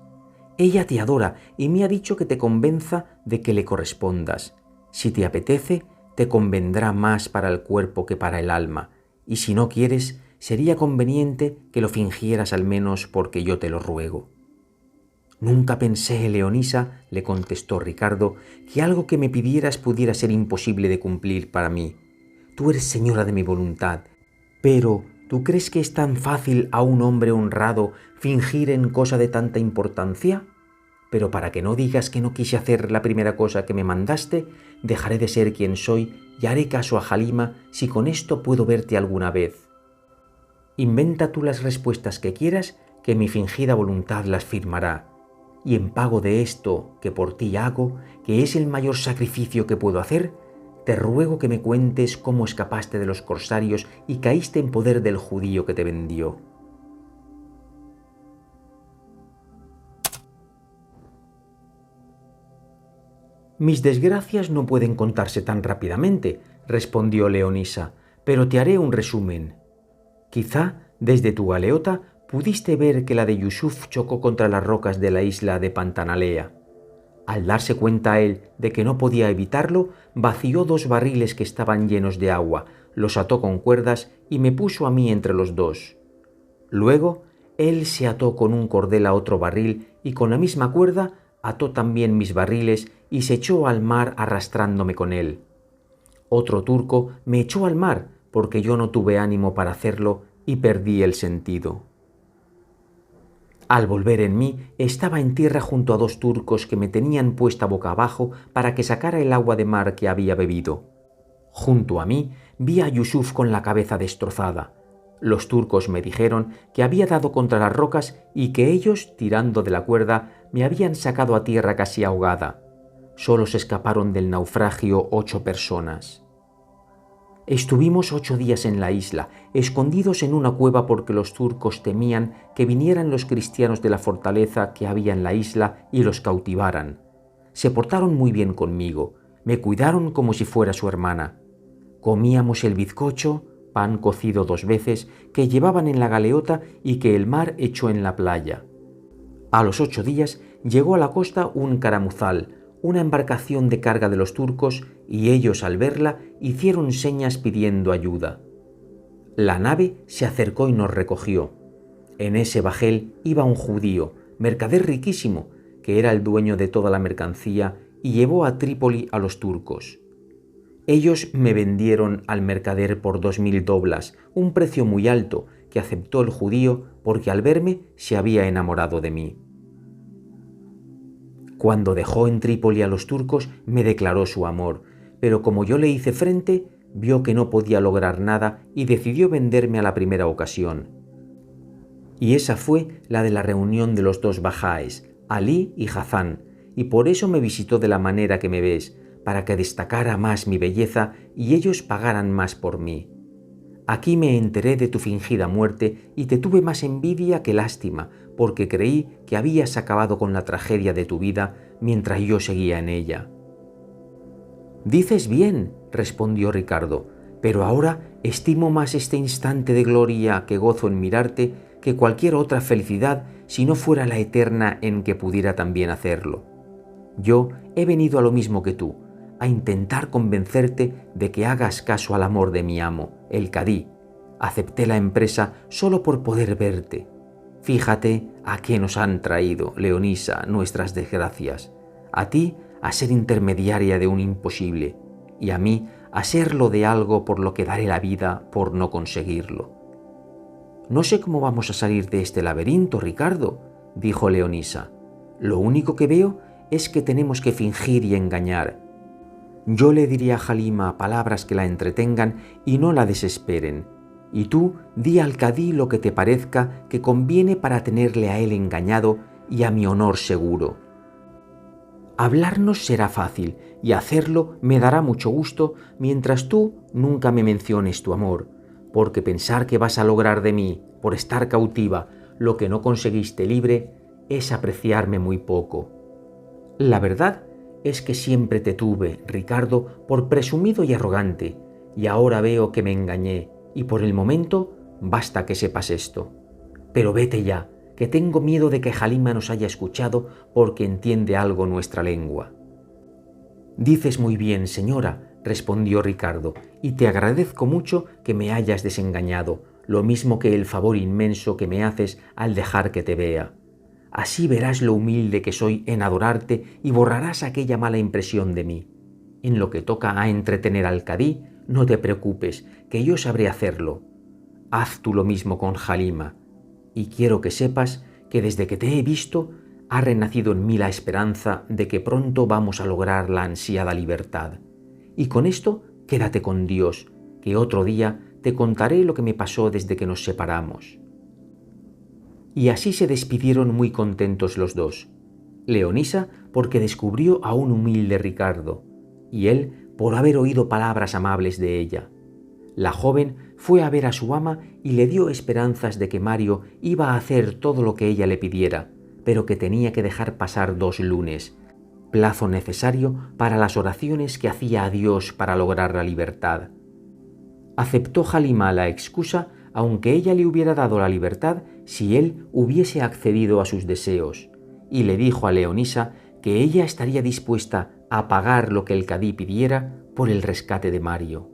Ella te adora y me ha dicho que te convenza de que le correspondas. Si te apetece, te convendrá más para el cuerpo que para el alma, y si no quieres, sería conveniente que lo fingieras al menos porque yo te lo ruego». «Nunca pensé, Leonisa», le contestó Ricardo, «que algo que me pidieras pudiera ser imposible de cumplir para mí. Tú eres señora de mi voluntad, pero ¿tú crees que es tan fácil a un hombre honrado fingir en cosa de tanta importancia? Pero para que no digas que no quise hacer la primera cosa que me mandaste, dejaré de ser quien soy y haré caso a Halima si con esto puedo verte alguna vez. Inventa tú las respuestas que quieras, que mi fingida voluntad las firmará. Y en pago de esto que por ti hago, que es el mayor sacrificio que puedo hacer, te ruego que me cuentes cómo escapaste de los corsarios y caíste en poder del judío que te vendió». «Mis desgracias no pueden contarse tan rápidamente», respondió Leonisa, «pero te haré un resumen. Quizá desde tu galeota pudiste ver que la de Yusuf chocó contra las rocas de la isla de Pantanalea. Al darse cuenta él de que no podía evitarlo, vació 2 barriles que estaban llenos de agua, los ató con cuerdas y me puso a mí entre los 2. Luego, él se ató con un cordel a otro barril y con la misma cuerda ató también mis barriles y se echó al mar arrastrándome con él. Otro turco me echó al mar porque yo no tuve ánimo para hacerlo y perdí el sentido. Al volver en mí, estaba en tierra junto a 2 turcos que me tenían puesta boca abajo para que sacara el agua de mar que había bebido. Junto a mí vi a Yusuf con la cabeza destrozada. Los turcos me dijeron que había dado contra las rocas y que ellos, tirando de la cuerda, me habían sacado a tierra casi ahogada. Solo se escaparon del naufragio 8 personas. Estuvimos 8 días en la isla, escondidos en una cueva porque los turcos temían que vinieran los cristianos de la fortaleza que había en la isla y los cautivaran. Se portaron muy bien conmigo, me cuidaron como si fuera su hermana. Comíamos el bizcocho, pan cocido 2 veces, que llevaban en la galeota y que el mar echó en la playa. A los 8 días llegó a la costa un caramuzal, una embarcación de carga de los turcos, y ellos al verla hicieron señas pidiendo ayuda. La nave se acercó y nos recogió. En ese bajel iba un judío, mercader riquísimo, que era el dueño de toda la mercancía y llevó a Trípoli a los turcos. Ellos me vendieron al mercader por 2000 doblas, un precio muy alto que aceptó el judío porque al verme se había enamorado de mí. Cuando dejó en Trípoli a los turcos me declaró su amor, pero como yo le hice frente, vio que no podía lograr nada y decidió venderme a la primera ocasión. Y esa fue la de la reunión de los 2 bajáes, Alí y Hazán, y por eso me visitó de la manera que me ves, para que destacara más mi belleza y ellos pagaran más por mí. Aquí me enteré de tu fingida muerte y te tuve más envidia que lástima, porque creí que habías acabado con la tragedia de tu vida mientras yo seguía en ella. Dices bien, respondió Ricardo, pero ahora estimo más este instante de gloria que gozo en mirarte que cualquier otra felicidad si no fuera la eterna en que pudiera también hacerlo. Yo he venido a lo mismo que tú, a intentar convencerte de que hagas caso al amor de mi amo, el Cadí. Acepté la empresa solo por poder verte. Fíjate a qué nos han traído, Leonisa, nuestras desgracias. A ti a ser intermediaria de un imposible, y a mí a serlo de algo por lo que daré la vida por no conseguirlo. No sé cómo vamos a salir de este laberinto, Ricardo, dijo Leonisa. Lo único que veo es que tenemos que fingir y engañar. Yo le diría a Halima palabras que la entretengan y no la desesperen, y tú di al Cadí lo que te parezca que conviene para tenerle a él engañado y a mi honor seguro. Hablarnos será fácil y hacerlo me dará mucho gusto mientras tú nunca me menciones tu amor, porque pensar que vas a lograr de mí, por estar cautiva, lo que no conseguiste libre, es apreciarme muy poco. La verdad es que siempre te tuve, Ricardo, por presumido y arrogante, y ahora veo que me engañé, y por el momento basta que sepas esto. Pero vete ya, que tengo miedo de que Halima nos haya escuchado porque entiende algo nuestra lengua. Dices muy bien, señora, respondió Ricardo, y te agradezco mucho que me hayas desengañado, lo mismo que el favor inmenso que me haces al dejar que te vea. Así verás lo humilde que soy en adorarte y borrarás aquella mala impresión de mí. En lo que toca a entretener al Cadí, no te preocupes, que yo sabré hacerlo. Haz tú lo mismo con Halima, y quiero que sepas que desde que te he visto ha renacido en mí la esperanza de que pronto vamos a lograr la ansiada libertad. Y con esto quédate con Dios, que otro día te contaré lo que me pasó desde que nos separamos. Y así se despidieron muy contentos los dos. Leonisa porque descubrió a un humilde Ricardo, y él por haber oído palabras amables de ella. La joven fue a ver a su ama y le dio esperanzas de que Mario iba a hacer todo lo que ella le pidiera, pero que tenía que dejar pasar 2 lunes, plazo necesario para las oraciones que hacía a Dios para lograr la libertad. Aceptó Halima la excusa, aunque ella le hubiera dado la libertad si él hubiese accedido a sus deseos, y le dijo a Leonisa que ella estaría dispuesta a pagar lo que el Cadí pidiera por el rescate de Mario.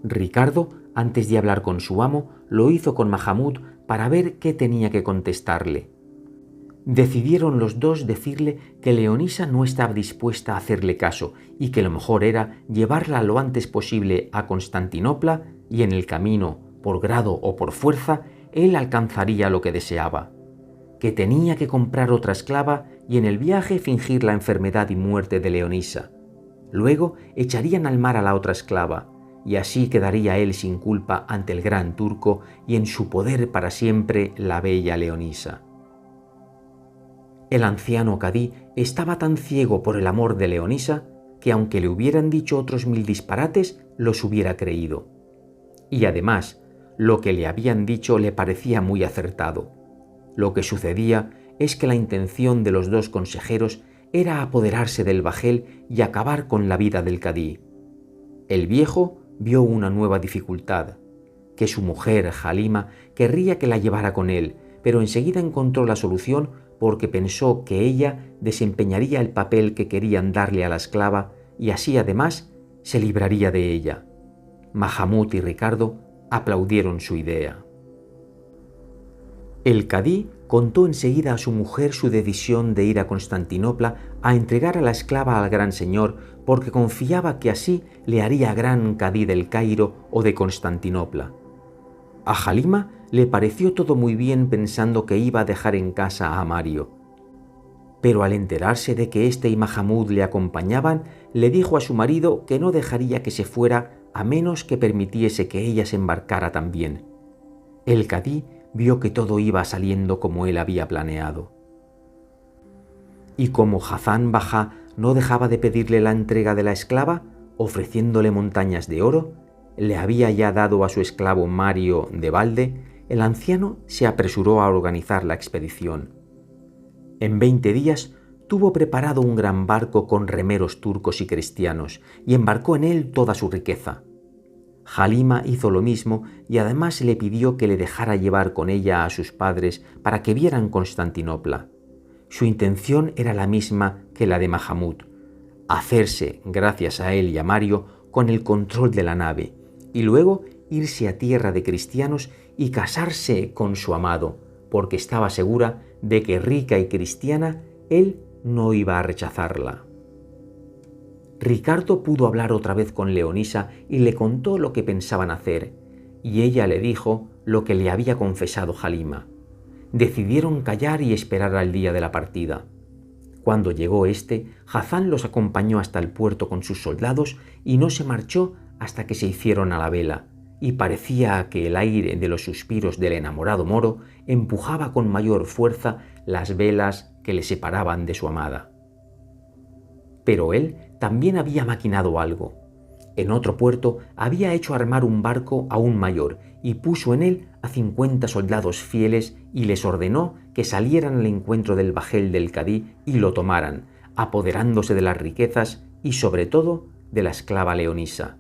Ricardo, antes de hablar con su amo, lo hizo con Mahamud para ver qué tenía que contestarle. Decidieron los dos decirle que Leonisa no estaba dispuesta a hacerle caso y que lo mejor era llevarla lo antes posible a Constantinopla y en el camino, por grado o por fuerza, él alcanzaría lo que deseaba. Que tenía que comprar otra esclava y en el viaje fingir la enfermedad y muerte de Leonisa. Luego echarían al mar a la otra esclava, y así quedaría él sin culpa ante el gran turco y en su poder para siempre la bella Leonisa. El anciano Cadí estaba tan ciego por el amor de Leonisa que aunque le hubieran dicho otros 1000 disparates, los hubiera creído. Y además, lo que le habían dicho le parecía muy acertado. Lo que sucedía es que la intención de los 2 consejeros era apoderarse del bajel y acabar con la vida del Cadí. El viejo vio una nueva dificultad, que su mujer, Halima, querría que la llevara con él, pero enseguida encontró la solución porque pensó que ella desempeñaría el papel que querían darle a la esclava y así además se libraría de ella. Mahamud y Ricardo aplaudieron su idea. El Cadí contó enseguida a su mujer su decisión de ir a Constantinopla a entregar a la esclava al gran señor porque confiaba que así le haría gran Cadí del Cairo o de Constantinopla. A Halima le pareció todo muy bien pensando que iba a dejar en casa a Mario. Pero al enterarse de que éste y Mahamud le acompañaban, le dijo a su marido que no dejaría que se fuera a menos que permitiese que ella se embarcara también. El Cadí vio que todo iba saliendo como él había planeado. Y como Hazán Bajá no dejaba de pedirle la entrega de la esclava, ofreciéndole montañas de oro, le había ya dado a su esclavo Mario de balde, el anciano se apresuró a organizar la expedición. En 20 días tuvo preparado un gran barco con remeros turcos y cristianos y embarcó en él toda su riqueza. Halima hizo lo mismo y además le pidió que le dejara llevar con ella a sus padres para que vieran Constantinopla. Su intención era la misma que la de Mahamud: hacerse, gracias a él y a Mario, con el control de la nave, y luego irse a tierra de cristianos y casarse con su amado, porque estaba segura de que rica y cristiana, él no iba a rechazarla. Ricardo pudo hablar otra vez con Leonisa y le contó lo que pensaban hacer, y ella le dijo lo que le había confesado Halima. Decidieron callar y esperar al día de la partida. Cuando llegó Hazán los acompañó hasta el puerto con sus soldados y no se marchó hasta que se hicieron a la vela, y parecía que el aire de los suspiros del enamorado moro empujaba con mayor fuerza las velas que le separaban de su amada. Pero él también había maquinado algo. En otro puerto había hecho armar un barco aún mayor y puso en él a 50 soldados fieles y les ordenó que salieran al encuentro del bajel del Cadí y lo tomaran, apoderándose de las riquezas y sobre todo de la esclava Leonisa.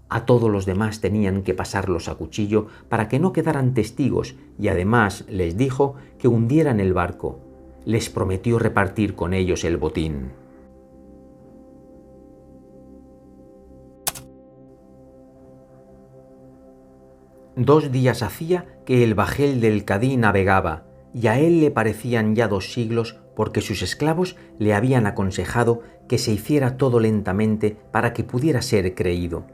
A todos los demás tenían que pasarlos a cuchillo para que no quedaran testigos y además les dijo que hundieran el barco. Les prometió repartir con ellos el botín. Dos días hacía que el bajel del Cadí navegaba, y a él le parecían ya 2 siglos porque sus esclavos le habían aconsejado que se hiciera todo lentamente para que pudiera ser creído.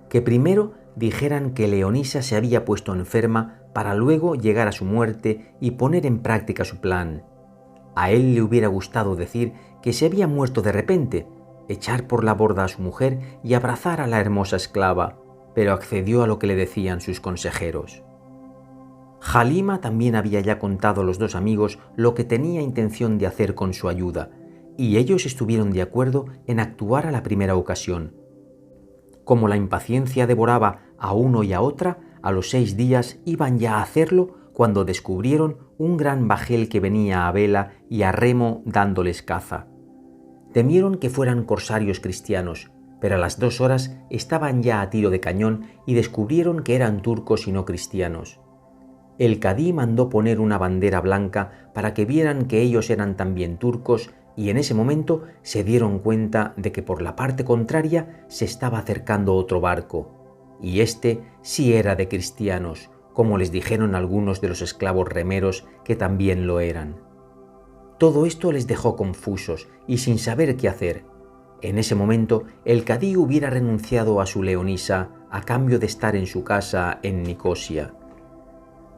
Que primero dijeran que Leonisa se había puesto enferma para luego llegar a su muerte y poner en práctica su plan. A él le hubiera gustado decir que se había muerto de repente, echar por la borda a su mujer y abrazar a la hermosa esclava, pero accedió a lo que le decían sus consejeros. Halima también había ya contado a los 2 amigos lo que tenía intención de hacer con su ayuda, y ellos estuvieron de acuerdo en actuar a la primera ocasión. Como la impaciencia devoraba a uno y a otra, a los 6 días iban ya a hacerlo cuando descubrieron un gran bajel que venía a vela y a remo dándoles caza. Temieron que fueran corsarios cristianos, pero a las 2 horas estaban ya a tiro de cañón y descubrieron que eran turcos y no cristianos. El cadí mandó poner una bandera blanca para que vieran que ellos eran también turcos y en ese momento se dieron cuenta de que por la parte contraria se estaba acercando otro barco, y sí era de cristianos, como les dijeron algunos de los esclavos remeros que también lo eran. Todo esto les dejó confusos y sin saber qué hacer. En ese momento el cadí hubiera renunciado a su Leonisa a cambio de estar en su casa en Nicosia.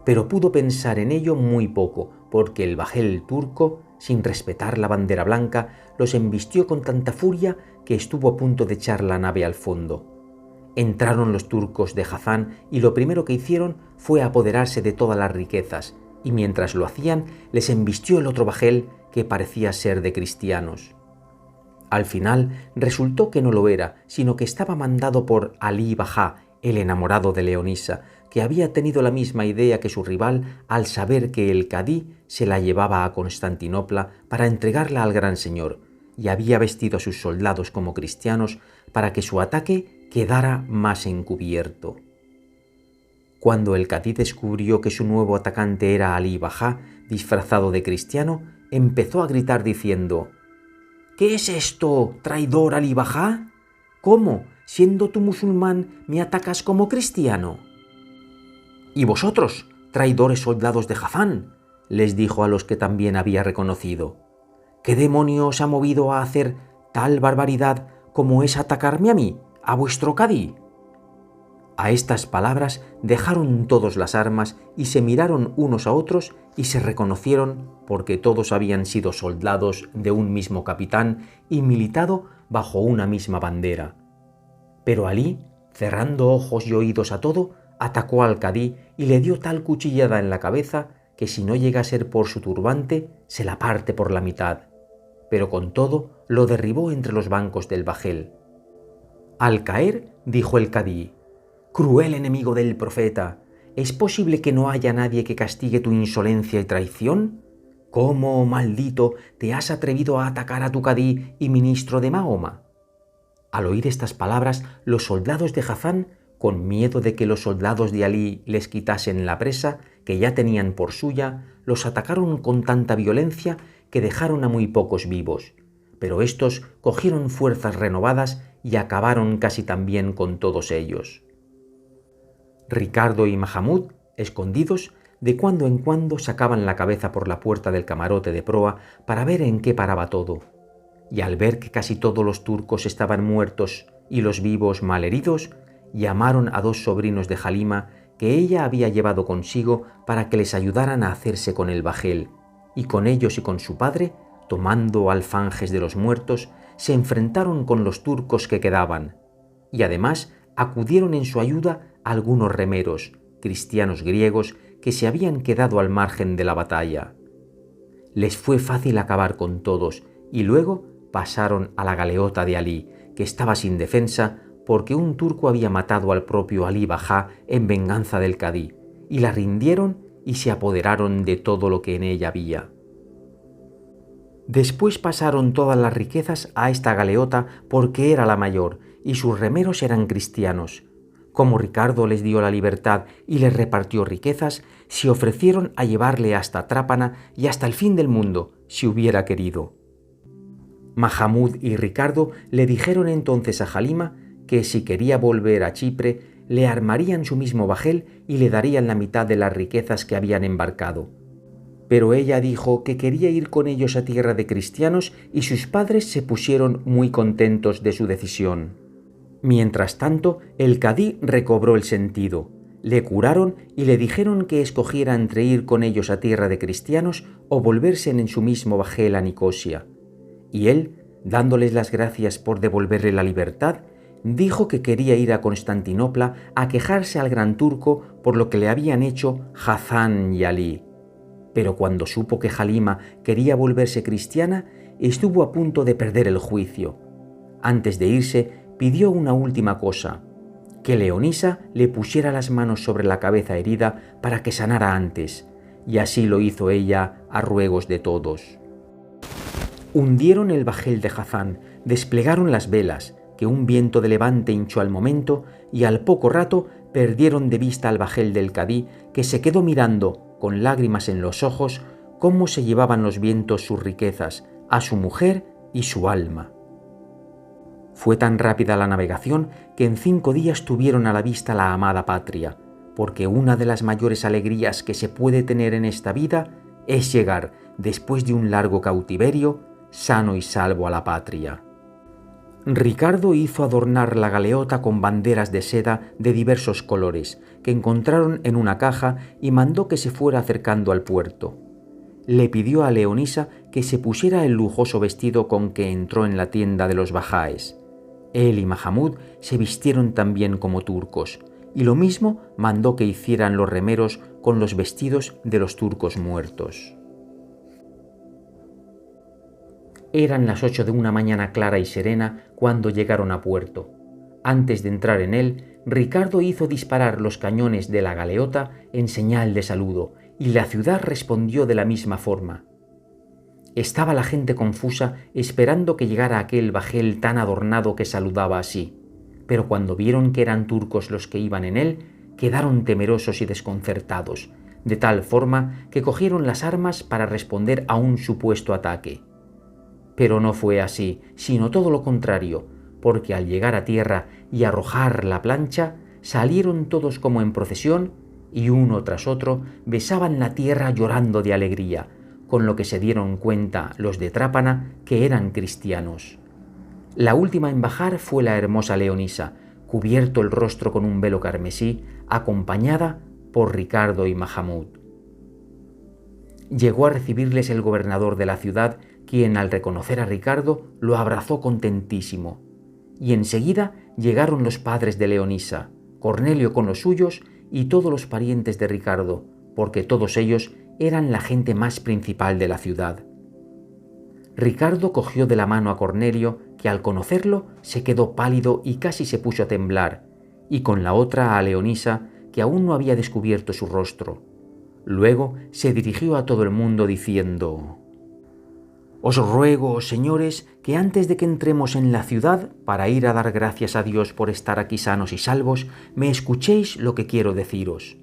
Pero pudo pensar en ello muy poco, porque el bajel turco, sin respetar la bandera blanca, los embistió con tanta furia que estuvo a punto de echar la nave al fondo. Entraron los turcos de Hazán y lo primero que hicieron fue apoderarse de todas las riquezas, y mientras lo hacían les embistió el otro bajel que parecía ser de cristianos. Al final resultó que no lo era, sino que estaba mandado por Alí Bajá, el enamorado de Leonisa, que había tenido la misma idea que su rival al saber que el cadí se la llevaba a Constantinopla para entregarla al gran señor, y había vestido a sus soldados como cristianos para que su ataque quedara más encubierto. Cuando el cadí descubrió que su nuevo atacante era Alí Bajá, disfrazado de cristiano, empezó a gritar diciendo: «¿Qué es esto, traidor Alí Bajá? ¿Cómo, siendo tú musulmán, me atacas como cristiano?» «¿Y vosotros, traidores soldados de Hazán?», les dijo a los que también había reconocido. «¿Qué demonio os ha movido a hacer tal barbaridad como es atacarme a mí, a vuestro cadí?» A estas palabras dejaron todos las armas y se miraron unos a otros y se reconocieron porque todos habían sido soldados de un mismo capitán y militado bajo una misma bandera. Pero Alí, cerrando ojos y oídos a todo, atacó al cadí y le dio tal cuchillada en la cabeza que si no llega a ser por su turbante, se la parte por la mitad. pero con todo lo derribó entre los bancos del bajel. Al caer, dijo el cadí: «Cruel enemigo del profeta, ¿es posible que no haya nadie que castigue tu insolencia y traición? ¿Cómo, maldito, te has atrevido a atacar a tu cadí y ministro de Mahoma?» Al oír estas palabras, los soldados de Hazán, con miedo de que los soldados de Alí les quitasen la presa, que ya tenían por suya, los atacaron con tanta violencia que dejaron a muy pocos vivos. Pero éstos cogieron fuerzas renovadas y acabaron casi también con todos ellos. Ricardo y Mahamud, escondidos, de cuando en cuando sacaban la cabeza por la puerta del camarote de proa para ver en qué paraba todo. Y al ver que casi todos los turcos estaban muertos y los vivos malheridos, llamaron a 2 sobrinos de Halima que ella había llevado consigo para que les ayudaran a hacerse con el bajel, y con ellos y con su padre, tomando alfanjes de los muertos, se enfrentaron con los turcos que quedaban, y además acudieron en su ayuda algunos remeros, cristianos griegos, que se habían quedado al margen de la batalla. Les fue fácil acabar con todos, y luego pasaron a la galeota de Alí, que estaba sin defensa porque un turco había matado al propio Alí Bajá en venganza del cadí, y la rindieron y se apoderaron de todo lo que en ella había. Después pasaron todas las riquezas a esta galeota porque era la mayor, y sus remeros eran cristianos. Como Ricardo les dio la libertad y les repartió riquezas, se ofrecieron a llevarle hasta Trápana y hasta el fin del mundo, si hubiera querido. Mahamud y Ricardo le dijeron entonces a Halima que si quería volver a Chipre, le armarían su mismo bajel y le darían la mitad de las riquezas que habían embarcado. Pero ella dijo que quería ir con ellos a tierra de cristianos y sus padres se pusieron muy contentos de su decisión. Mientras tanto, el cadí recobró el sentido. Le curaron y le dijeron que escogiera entre ir con ellos a tierra de cristianos o volverse en su mismo bajel a Nicosia. Y él, dándoles las gracias por devolverle la libertad, dijo que quería ir a Constantinopla a quejarse al gran turco por lo que le habían hecho Hazán y Alí. Pero cuando supo que Halima quería volverse cristiana, estuvo a punto de perder el juicio. Antes de irse, pidió una última cosa: que Leonisa le pusiera las manos sobre la cabeza herida para que sanara antes, y así lo hizo ella a ruegos de todos. Hundieron el bajel de Hazán, desplegaron las velas, que un viento de levante hinchó al momento, y al poco rato perdieron de vista al bajel del cadí, que se quedó mirando, con lágrimas en los ojos, cómo se llevaban los vientos sus riquezas, a su mujer y su alma. Fue tan rápida la navegación que en 5 días tuvieron a la vista la amada patria, porque una de las mayores alegrías que se puede tener en esta vida es llegar, después de un largo cautiverio, sano y salvo a la patria. Ricardo hizo adornar la galeota con banderas de seda de diversos colores, que encontraron en una caja, y mandó que se fuera acercando al puerto. Le pidió a Leonisa que se pusiera el lujoso vestido con que entró en la tienda de los bajáes. Él y Mahamud se vistieron también como turcos, y lo mismo mandó que hicieran los remeros con los vestidos de los turcos muertos. Eran las 8 de una mañana clara y serena cuando llegaron a puerto. Antes de entrar en él, Ricardo hizo disparar los cañones de la galeota en señal de saludo, y la ciudad respondió de la misma forma. Estaba la gente confusa esperando que llegara aquel bajel tan adornado que saludaba así, pero cuando vieron que eran turcos los que iban en él, quedaron temerosos y desconcertados, de tal forma que cogieron las armas para responder a un supuesto ataque. Pero no fue así, sino todo lo contrario, porque al llegar a tierra y arrojar la plancha, salieron todos como en procesión, y uno tras otro besaban la tierra llorando de alegría, con lo que se dieron cuenta los de Trápana que eran cristianos. La última en bajar fue la hermosa Leonisa, cubierto el rostro con un velo carmesí, acompañada por Ricardo y Mahamud. Llegó a recibirles el gobernador de la ciudad, quien al reconocer a Ricardo lo abrazó contentísimo. Y enseguida llegaron los padres de Leonisa, Cornelio con los suyos y todos los parientes de Ricardo, porque todos ellos eran la gente más principal de la ciudad. Ricardo cogió de la mano a Cornelio, que al conocerlo se quedó pálido y casi se puso a temblar, y con la otra a Leonisa, que aún no había descubierto su rostro. Luego se dirigió a todo el mundo diciendo: «Os ruego, señores, que antes de que entremos en la ciudad, para ir a dar gracias a Dios por estar aquí sanos y salvos, me escuchéis lo que quiero deciros».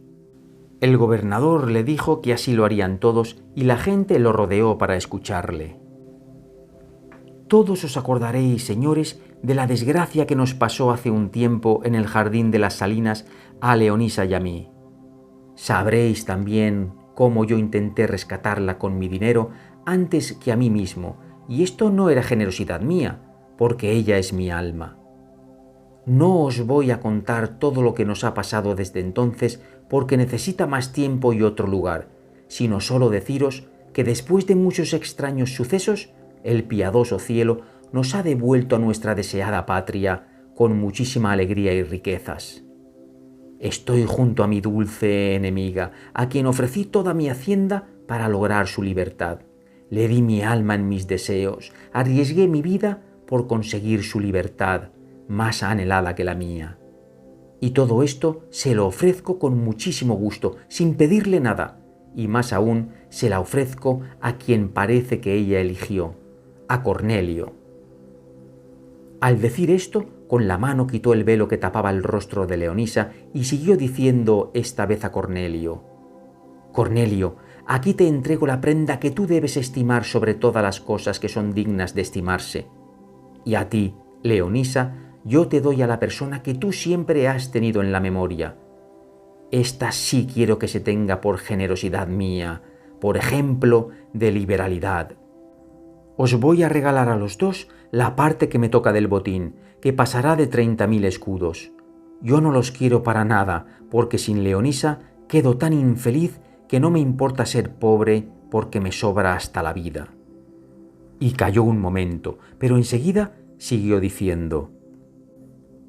El gobernador le dijo que así lo harían todos y la gente lo rodeó para escucharle. «Todos os acordaréis, señores, de la desgracia que nos pasó hace un tiempo en el jardín de las Salinas a Leonisa y a mí. Sabréis también cómo yo intenté rescatarla con mi dinero antes que a mí mismo, y esto no era generosidad mía, porque ella es mi alma. No os voy a contar todo lo que nos ha pasado desde entonces, porque necesita más tiempo y otro lugar, sino solo deciros que después de muchos extraños sucesos, el piadoso cielo nos ha devuelto a nuestra deseada patria con muchísima alegría y riquezas. Estoy junto a mi dulce enemiga, a quien ofrecí toda mi hacienda para lograr su libertad. Le di mi alma en mis deseos, arriesgué mi vida por conseguir su libertad, más anhelada que la mía. Y todo esto se lo ofrezco con muchísimo gusto, sin pedirle nada, y más aún se la ofrezco a quien parece que ella eligió, a Cornelio». Al decir esto, con la mano quitó el velo que tapaba el rostro de Leonisa y siguió diciendo esta vez a Cornelio: «Cornelio, aquí te entrego la prenda que tú debes estimar sobre todas las cosas que son dignas de estimarse. Y a ti, Leonisa, yo te doy a la persona que tú siempre has tenido en la memoria. Esta sí quiero que se tenga por generosidad mía, por ejemplo de liberalidad. Os voy a regalar a los dos la parte que me toca del botín, que pasará de 30.000 escudos. Yo no los quiero para nada, porque sin Leonisa quedo tan infeliz que no me importa ser pobre porque me sobra hasta la vida». Y calló un momento, pero enseguida siguió diciendo: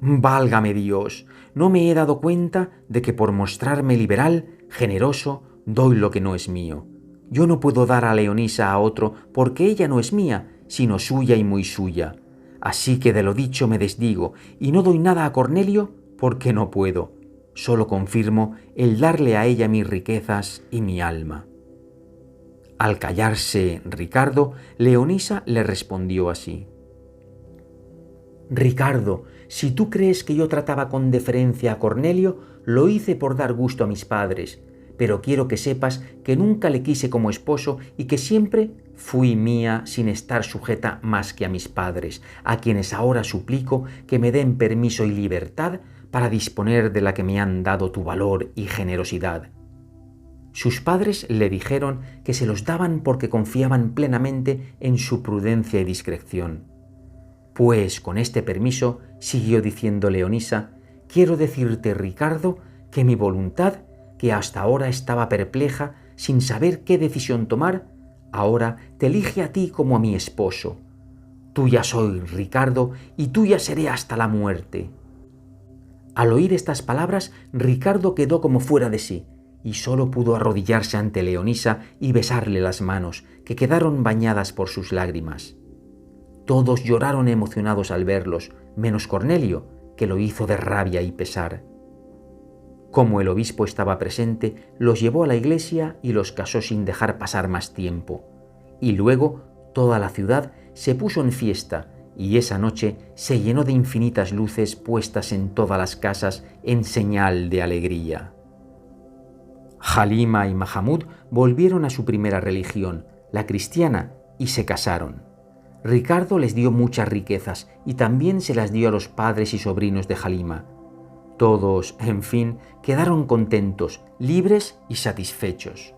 «Válgame Dios, no me he dado cuenta de que por mostrarme liberal, generoso, doy lo que no es mío. Yo no puedo dar a Leonisa a otro porque ella no es mía, sino suya y muy suya. Así que de lo dicho me desdigo y no doy nada a Cornelio porque no puedo. Solo confirmo el darle a ella mis riquezas y mi alma». Al callarse Ricardo, Leonisa le respondió así: «Ricardo, si tú crees que yo trataba con deferencia a Cornelio, lo hice por dar gusto a mis padres, pero quiero que sepas que nunca le quise como esposo y que siempre fui mía sin estar sujeta más que a mis padres, a quienes ahora suplico que me den permiso y libertad para disponer de la que me han dado tu valor y generosidad». Sus padres le dijeron que se los daban porque confiaban plenamente en su prudencia y discreción. «Pues con este permiso», siguió diciendo Leonisa, «quiero decirte, Ricardo, que mi voluntad, que hasta ahora estaba perpleja, sin saber qué decisión tomar, ahora te elige a ti como a mi esposo. Tuya soy, Ricardo, y tuya seré hasta la muerte». Al oír estas palabras, Ricardo quedó como fuera de sí, y solo pudo arrodillarse ante Leonisa y besarle las manos, que quedaron bañadas por sus lágrimas. Todos lloraron emocionados al verlos, menos Cornelio, que lo hizo de rabia y pesar. Como el obispo estaba presente, los llevó a la iglesia y los casó sin dejar pasar más tiempo. Y luego toda la ciudad se puso en fiesta, y esa noche se llenó de infinitas luces puestas en todas las casas en señal de alegría. Halima y Mahamud volvieron a su primera religión, la cristiana, y se casaron. Ricardo les dio muchas riquezas y también se las dio a los padres y sobrinos de Halima. Todos, en fin, quedaron contentos, libres y satisfechos.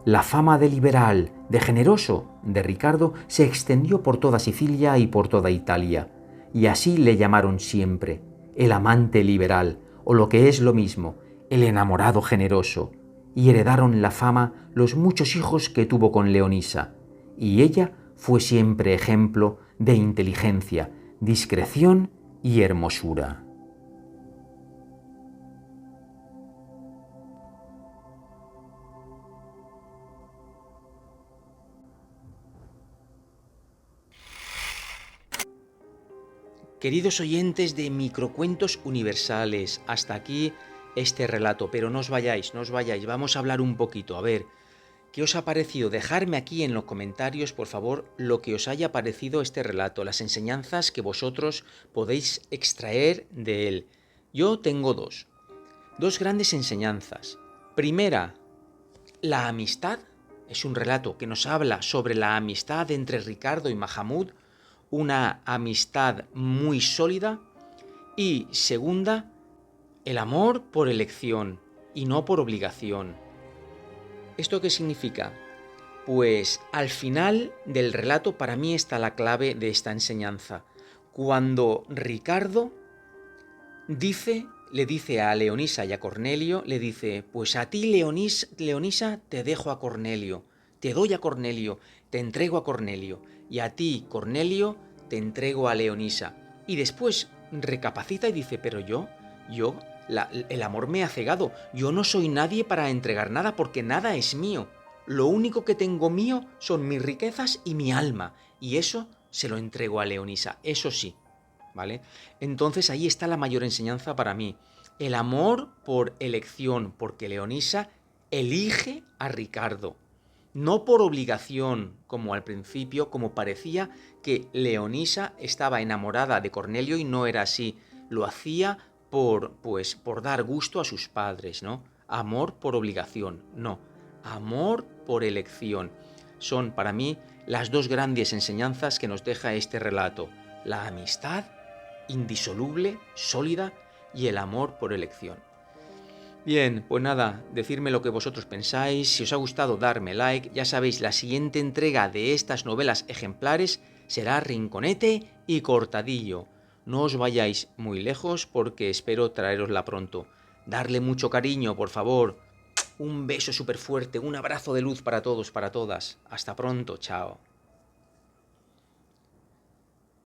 La fama de liberal, de generoso, de Ricardo se extendió por toda Sicilia y por toda Italia, y así le llamaron siempre, el amante liberal, o lo que es lo mismo, el enamorado generoso, y heredaron la fama los muchos hijos que tuvo con Leonisa, y ella fue siempre ejemplo de inteligencia, discreción y hermosura. Queridos oyentes de Microcuentos Universales, hasta aquí este relato, pero no os vayáis, vamos a hablar un poquito, a ver, ¿qué os ha parecido? Dejadme aquí en los comentarios, por favor, lo que os haya parecido este relato, las enseñanzas que vosotros podéis extraer de él. Yo tengo dos grandes enseñanzas. Primera, la amistad. Es un relato que nos habla sobre la amistad entre Ricardo y Mahamud, una amistad muy sólida. Y segunda, el amor por elección y no por obligación. ¿Esto qué significa? Pues al final del relato para mí está la clave de esta enseñanza. Cuando Ricardo le dice a Leonisa y a Cornelio, le dice, pues a ti Leonisa te dejo a Cornelio, te doy a Cornelio, te entrego a Cornelio, y a ti, Cornelio, te entrego a Leonisa. Y después recapacita y dice, pero el amor me ha cegado, yo no soy nadie para entregar nada porque nada es mío. Lo único que tengo mío son mis riquezas y mi alma, y eso se lo entrego a Leonisa, eso sí. ¿Vale? Entonces ahí está la mayor enseñanza para mí. El amor por elección, porque Leonisa elige a Ricardo. No por obligación, como al principio, como parecía que Leonisa estaba enamorada de Cornelio y no era así. Lo hacía por dar gusto a sus padres, ¿no? Amor por obligación, no. Amor por elección. Son para mí las dos grandes enseñanzas que nos deja este relato. La amistad indisoluble, sólida, y el amor por elección. Bien, pues nada, decidme lo que vosotros pensáis, si os ha gustado darme like, ya sabéis, la siguiente entrega de estas novelas ejemplares será Rinconete y Cortadillo. No os vayáis muy lejos porque espero traerosla pronto. Darle mucho cariño, por favor. Un beso súper fuerte, un abrazo de luz para todos, para todas. Hasta pronto, chao.